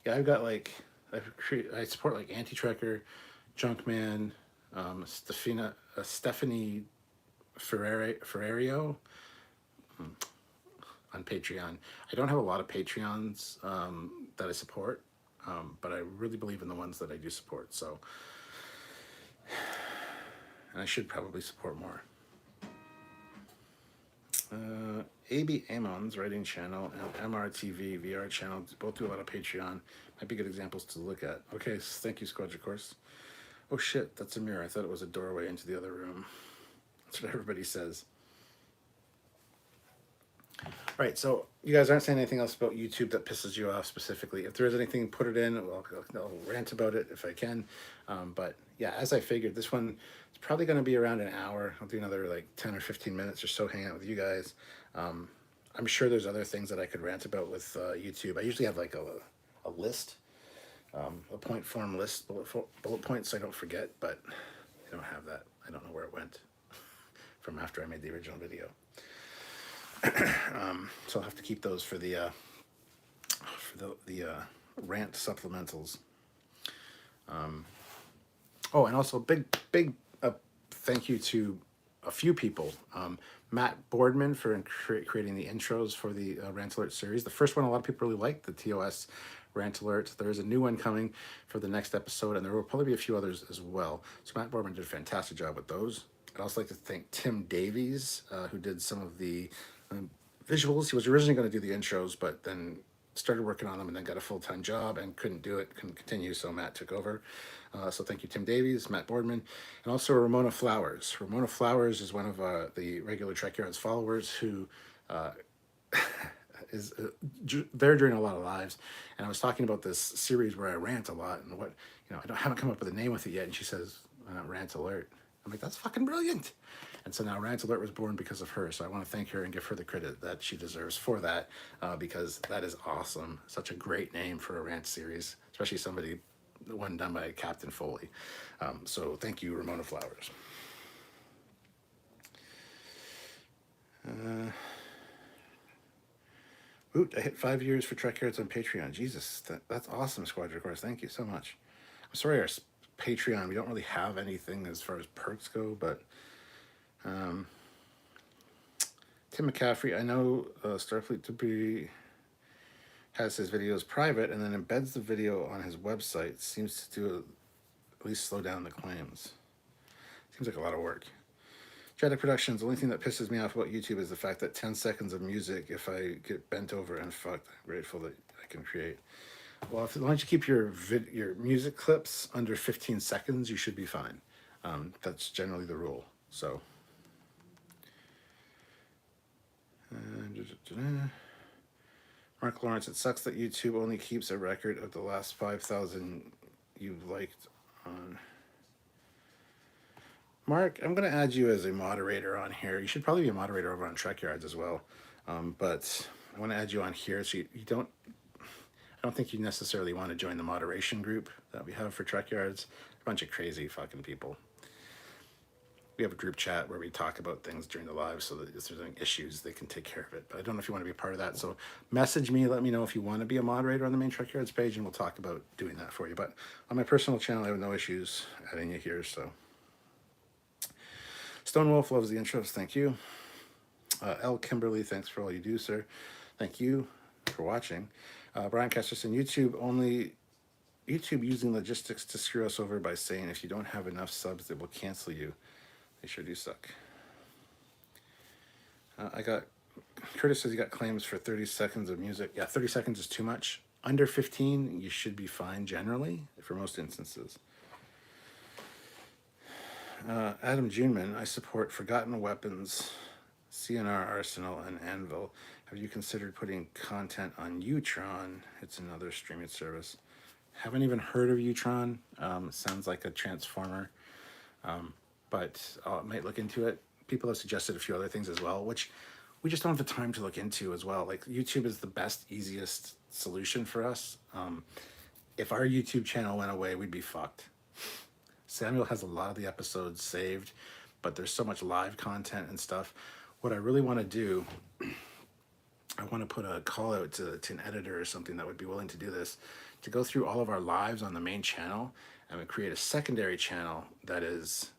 Yeah, I've got like, I support like Anti-Trekker, Junkman, Stephanie Ferrario on Patreon. I don't have a lot of Patreons that I support, but I really believe in the ones that I do support. So, and I should probably support more. AB Amon's writing channel and MRTV VR channel both do a lot of Patreon. Might be good examples to look at. Okay, thank you, Squadron Course. Oh shit, that's a mirror. I thought it was a doorway into the other room. That's what everybody says. Right, so you guys aren't saying anything else about YouTube that pisses you off specifically. If there is anything, put it in. I'll rant about it if I can. But yeah, as I figured, this one is probably going to be around an hour. I'll do another like 10 or 15 minutes or so hang out with you guys. I'm sure there's other things that I could rant about with YouTube. I usually have like a list, a point form list, bullet points so I don't forget, but I don't have that. I don't know where it went from after I made the original video. So I'll have to keep those for the Rant supplementals. Oh, and also big thank you to a few people. Matt Boardman for creating the intros for the Rant Alert series. The first one a lot of people really liked, the TOS Rant Alert. There's a new one coming for the next episode, and there will probably be a few others as well. So Matt Boardman did a fantastic job with those. I'd also like to thank Tim Davies, who did some of the visuals. He was originally going to do the intros, but then started working on them and then got a full-time job and couldn't continue, so Matt took over. So thank you, Tim Davies, Matt Boardman, and also Ramona Flowers. Ramona Flowers is one of the regular Trekyards followers who is there during a lot of lives. And I was talking about this series where I rant a lot and what, I haven't come up with a name with it yet. And she says, Rant Alert. I'm like, that's fucking brilliant. And so now Rant Alert was born because of her. So I want to thank her and give her the credit that she deserves for that, because that is awesome. Such a great name for a rant series, especially somebody, one done by Captain Foley. So thank you, Ramona Flowers. Oot, I hit 5 years for Trekyards on Patreon. Jesus, that's awesome, Squadron Course. Thank you so much. I'm sorry, our Patreon, we don't really have anything as far as perks go, but Tim McCaffrey, I know Starfleet Debris has his videos private and then embeds the video on his website. Seems to do at least slow down the claims. Seems like a lot of work. Jedi Productions, the only thing that pisses me off about YouTube is the fact that 10 seconds of music, if I get bent over and fucked, I'm grateful that I can create. Well, as long as you keep your music clips under 15 seconds, you should be fine. That's generally the rule. So. Mark Lawrence, it sucks that YouTube only keeps a record of the last 5,000 you've liked on. Mark, I'm going to add you as a moderator on here. You should probably be a moderator over on Trekyards as well. But I want to add you on here so you don't. I don't think you necessarily want to join the moderation group that we have for Trekyards. A bunch of crazy fucking people. We have a group chat where we talk about things during the live so that if there's any issues, they can take care of it. But I don't know if you want to be a part of that. So message me, let me know if you want to be a moderator on the main Trekyards page, and we'll talk about doing that for you. But on my personal channel, I have no issues adding you here. So Stone Wolf loves the intros. Thank you. L. Kimberly, thanks for all you do, sir. Thank you for watching. Brian Kesterson, YouTube using logistics to screw us over by saying if you don't have enough subs, they will cancel you. They sure do suck. Curtis says you got claims for 30 seconds of music. Yeah, 30 seconds is too much. Under 15, you should be fine generally for most instances. Adam Juneman, I support Forgotten Weapons, CNR Arsenal, and Anvil. Have you considered putting content on Utron? It's another streaming service. Haven't even heard of Utron. Sounds like a transformer. But I might look into it. People have suggested a few other things as well, which we just don't have the time to look into as well. Like YouTube is the best, easiest solution for us. If our YouTube channel went away, we'd be fucked. Samuel has a lot of the episodes saved, but there's so much live content and stuff. What I really want to do, I want to put a call out to an editor or something that would be willing to do this, to go through all of our lives on the main channel and create a secondary channel that is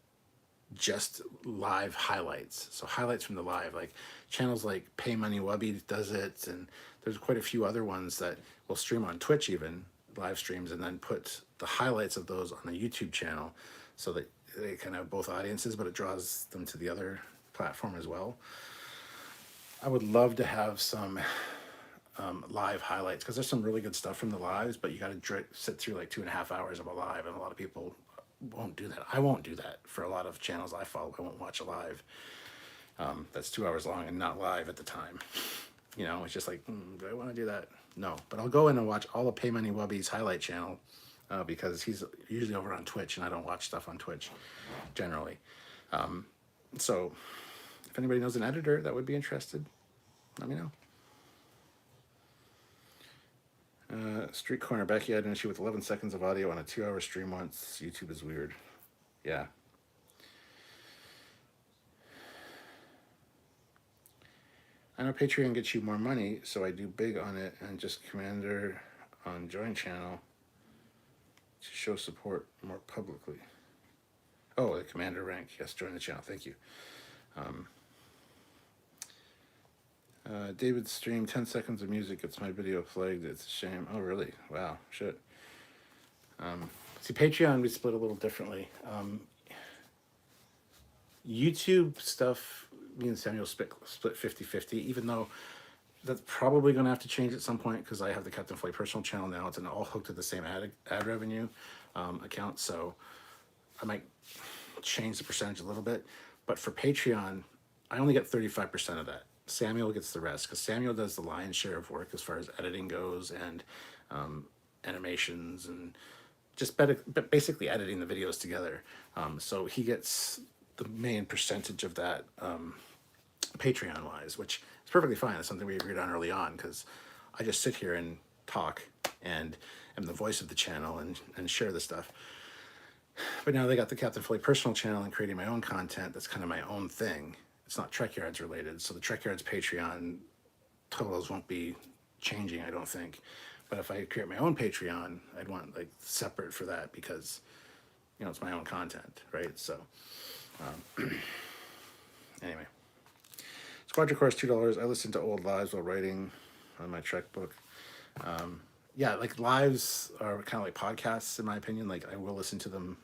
just live highlights. So highlights from the live, like channels like Pay Money Wubby does it, and there's quite a few other ones that will stream on Twitch, even live streams, and then put the highlights of those on the YouTube channel so that they can have both audiences, but it draws them to the other platform as well. I would love to have some live highlights, because there's some really good stuff from the lives, but you got to sit through like 2.5 hours of a live, and a lot of people won't do that. I won't do that for a lot of channels I follow. I won't watch a live that's 2 hours long and not live at the time. It's just like, do I want to do that? No, but I'll go in and watch all of Pay Money Wubby's highlight channel because he's usually over on Twitch, and I don't watch stuff on Twitch generally. So if anybody knows an editor that would be interested, let me know. Street Corner, Becky had an issue with 11 seconds of audio on a 2-hour stream once. YouTube is weird. Yeah. I know Patreon gets you more money, so I do big on it, and just Commander on join channel to show support more publicly. Oh, the commander rank. Yes, join the channel. Thank you. David's stream, 10 seconds of music. It's my video flagged. It's a shame. Oh, really? Wow. Shit. See, Patreon, we split a little differently. YouTube stuff, me and Samuel split 50-50, even though that's probably going to have to change at some point because I have the Captain Foley personal channel now. It's all hooked to the same ad revenue account, so I might change the percentage a little bit. But for Patreon, I only get 35% of that. Samuel gets the rest because Samuel does the lion's share of work as far as editing goes and animations and just basically editing the videos together. So he gets the main percentage of that Patreon wise, which is perfectly fine. It's something we agreed on early on because I just sit here and talk and am the voice of the channel and share the stuff. But now they got the Captain Foley personal channel and creating my own content. That's kind of my own thing. It's not Trekyards related. So the Trekyards Patreon totals won't be changing, I don't think. But if I create my own Patreon, I'd want like separate for that because, you know, it's my own content, right? So anyway, Squadron Course, $2. I listen to old lives while writing on my Trek book. Yeah, like lives are kind of like podcasts in my opinion. Like I will listen to them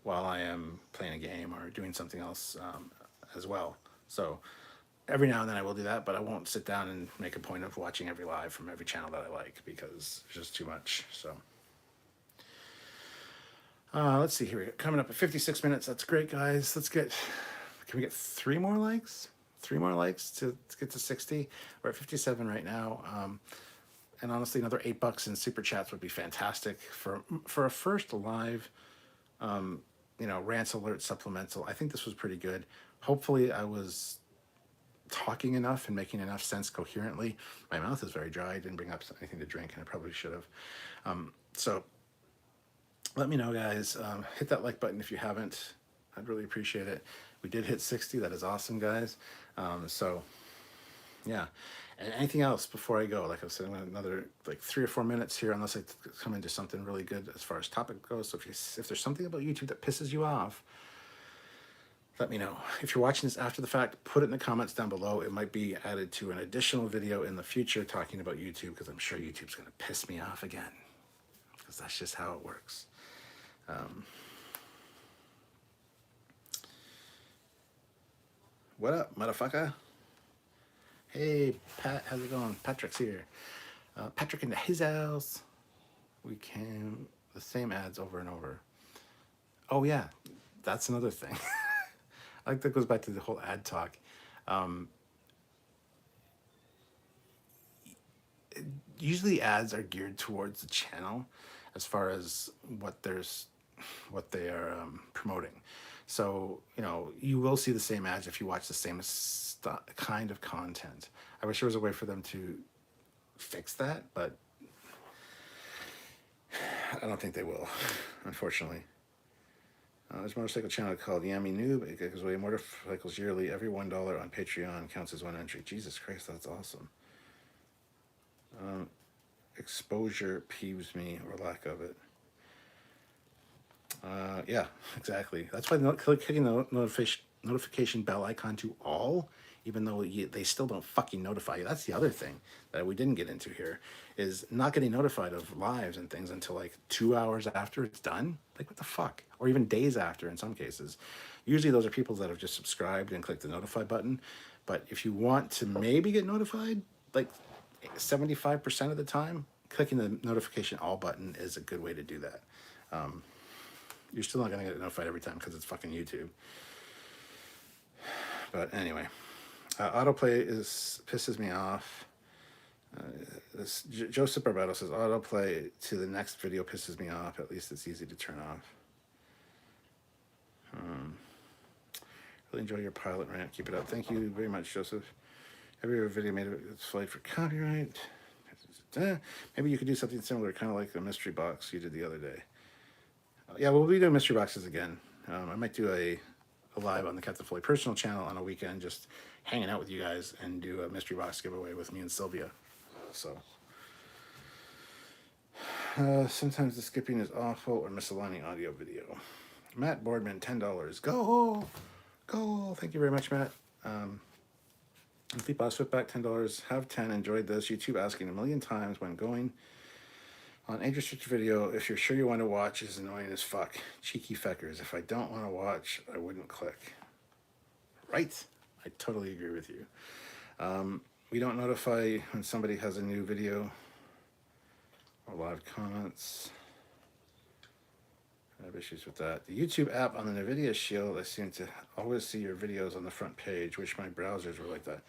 while I am playing a game or doing something else as well. So every now and then I will do that, but I won't sit down and make a point of watching every live from every channel that I like because it's just too much. So let's see here. We got coming up at 56 minutes. That's great, guys. Can we get 3 more likes? 3 more likes to get to 60. We're at 57 right now. And honestly, another $8 in super chats would be fantastic for a first live, you know, Rant Alert Supplemental. I think this was pretty good. Hopefully I was talking enough and making enough sense coherently. My mouth is very dry. I didn't bring up anything to drink, and I probably should have. So let me know, guys. Hit that like button if you haven't. I'd really appreciate it. We did hit 60. That is awesome, guys. So yeah. And anything else before I go? Like I said, I'm gonna another like 3 or 4 minutes here, unless I come into something really good as far as topic goes. So if there's something about YouTube that pisses you off, let me know. If you're watching this after the fact, put it in the comments down below. It might be added to an additional video in the future talking about YouTube, because I'm sure YouTube's gonna piss me off again, because that's just how it works. What up, motherfucker? Hey, Pat, how's it going? Patrick's here. Patrick into his house. We can the same ads over and over. Oh yeah, that's another thing. I think that goes back to the whole ad talk. Usually ads are geared towards the channel as far as what they are promoting. So, you know, you will see the same ads if you watch the same kind of content. I wish there was a way for them to fix that, but I don't think they will, unfortunately. There's a motorcycle channel called Yummy Noob. It gives away motorcycles yearly. Every $1 on Patreon counts as one entry. Jesus Christ, that's awesome. Exposure peeves me, or lack of it. Yeah, exactly. That's why clicking the notification bell icon to all, even though they still don't fucking notify you. That's the other thing that we didn't get into here, is not getting notified of lives and things until like 2 hours after it's done. Like, what the fuck? Or even days after in some cases. Usually those are people that have just subscribed and clicked the notify button. But if you want to maybe get notified, like 75% of the time, clicking the notification all button is a good way to do that. You're still not going to get notified every time because it's fucking YouTube. But anyway, autoplay pisses me off. Joseph Barbato says autoplay to the next video pisses me off. At least it's easy to turn off. Really enjoy your pilot rant. Keep it up. Thank you very much, Joseph. Every video made its flight for copyright. Maybe you could do something similar, kind of like the mystery box you did the other day. Yeah, we'll be doing mystery boxes again. I might do a live on the Captain Foley personal channel on a weekend, just hanging out with you guys, and do a mystery box giveaway with me and Sylvia. So Sometimes the skipping is awful or misaligning audio video. Matt Boardman, $10. Go! Go! Thank you very much, Matt. Complete Boss Flipback, $10. Have 10. Enjoyed this. YouTube asking a million times when going on age restricted video if you're sure you want to watch is annoying as fuck. Cheeky feckers. If I don't want to watch, I wouldn't click. Right? I totally agree with you. We don't notify when somebody has a new video or live comments. I have issues with that. The YouTube app on the NVIDIA Shield, I seem to always see your videos on the front page. Wish my browsers were like that.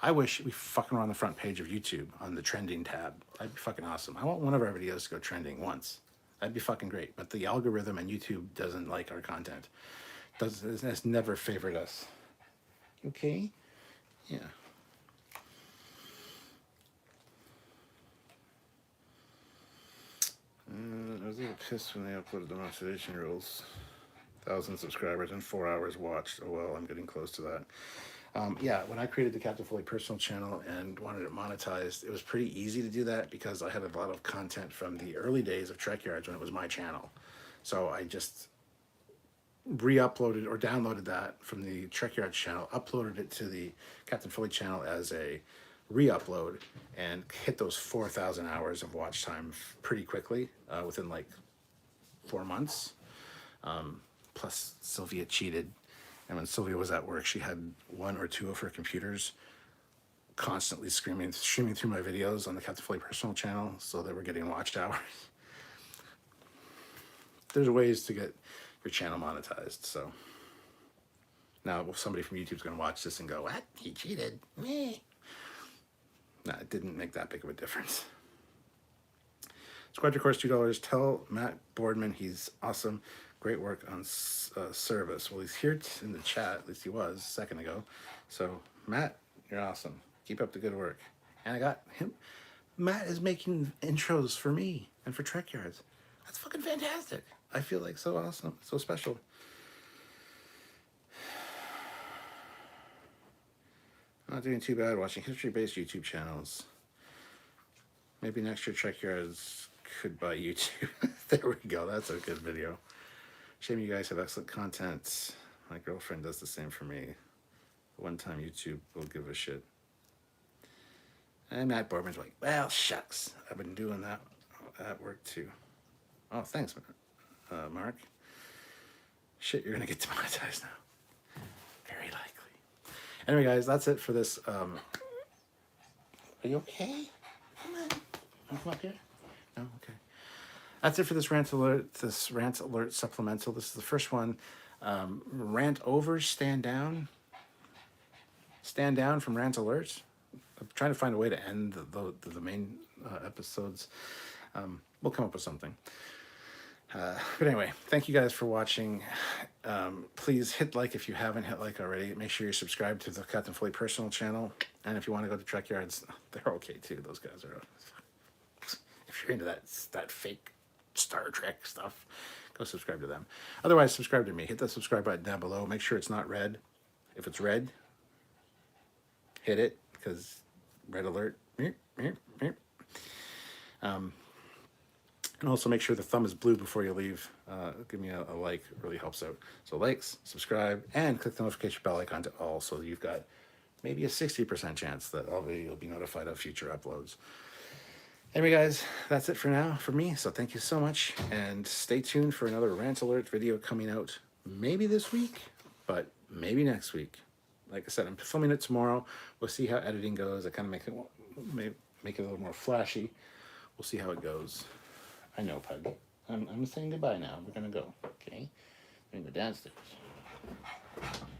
I wish we fucking were on the front page of YouTube on the trending tab. That'd be fucking awesome. I want one of our videos to go trending once. That'd be fucking great. But the algorithm and YouTube doesn't like our content. It's never favored us. Okay? Yeah. I was a little pissed when they uploaded the monetization rules. 1,000 subscribers and 4 hours watched. Oh well, I'm getting close to that. Yeah, when I created the Captain Foley personal channel and wanted it monetized, it was pretty easy to do that because I had a lot of content from the early days of Trekyards when it was my channel. So I just re-uploaded or downloaded that from the Trekyards channel, uploaded it to the Captain Foley channel as a re-upload, and hit those 4,000 hours of watch time pretty quickly, within like 4 months. Plus Sylvia cheated, and when Sylvia was at work, she had 1 or 2 of her computers constantly streaming through my videos on the Captain Foley personal channel, so they were getting watched hours. There's ways to get your channel monetized. So now if somebody from YouTube's going to watch this and go, what? He cheated? Meh. No, it didn't make that big of a difference. Squad Your Course, $2. Tell Matt Boardman he's awesome. Great work on service. Well, he's here in the chat. At least he was a second ago. So, Matt, you're awesome. Keep up the good work. And I got him. Matt is making intros for me and for Trekyards. That's fucking fantastic. I feel like so awesome, so special. I'm not doing too bad watching history-based YouTube channels. Maybe next year Trekyards could buy YouTube. There we go. That's a good video. Shame you guys have excellent content. My girlfriend does the same for me. One time YouTube will give a shit. And Matt Boardman's like, well, shucks. I've been doing that at work too. Oh, thanks, Mark. Shit, you're going to get demonetized now. Very likely. Anyway, guys, that's it for this. Are you okay? Come on. Come up here. No? Okay. That's it for this rant alert supplemental. This is the first one. Rant over, stand down. Stand down from rant alerts. I'm trying to find a way to end the main episodes. We'll come up with something. But anyway, thank you guys for watching. Please hit like if you haven't hit like already. Make sure you're subscribed to the Captain Foley personal channel. And if you want to go to Trekyards, they're okay too. Those guys are. If you're into that fake Star Trek stuff, go subscribe to them. Otherwise, subscribe to me. Hit the subscribe button down below. Make sure it's not red. If it's red, hit it, because red alert. And also make sure the thumb is blue before you leave. Give me a like, it really helps out. So likes, subscribe, and click the notification bell icon to all, so you've got maybe a 60% chance that you'll be notified of future uploads. Anyway, guys, that's it for now for me. So thank you so much, and stay tuned for another Rant Alert video coming out maybe this week, but maybe next week. Like I said, I'm filming it tomorrow. We'll see how editing goes. I kind of make it a little more flashy. We'll see how it goes. I know, Pug. I'm saying goodbye now. We're gonna go. Okay, we're gonna go downstairs.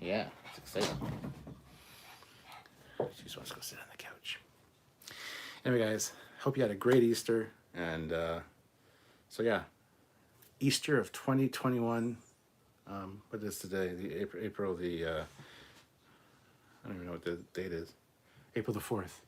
Yeah, it's exciting. She just wants to go sit on the couch. Anyway, guys, hope you had a great Easter, and so yeah, Easter of 2021. What is today? The April the I don't even know what the date is. April the 4th.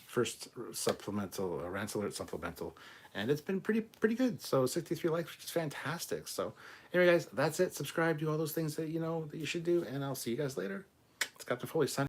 First supplemental, Rant Alert supplemental, and it's been pretty good. So 63 likes, which is fantastic. So anyway, guys, that's it. Subscribe, do all those things that you know that you should do, and I'll see you guys later. It's Captain Foley signing.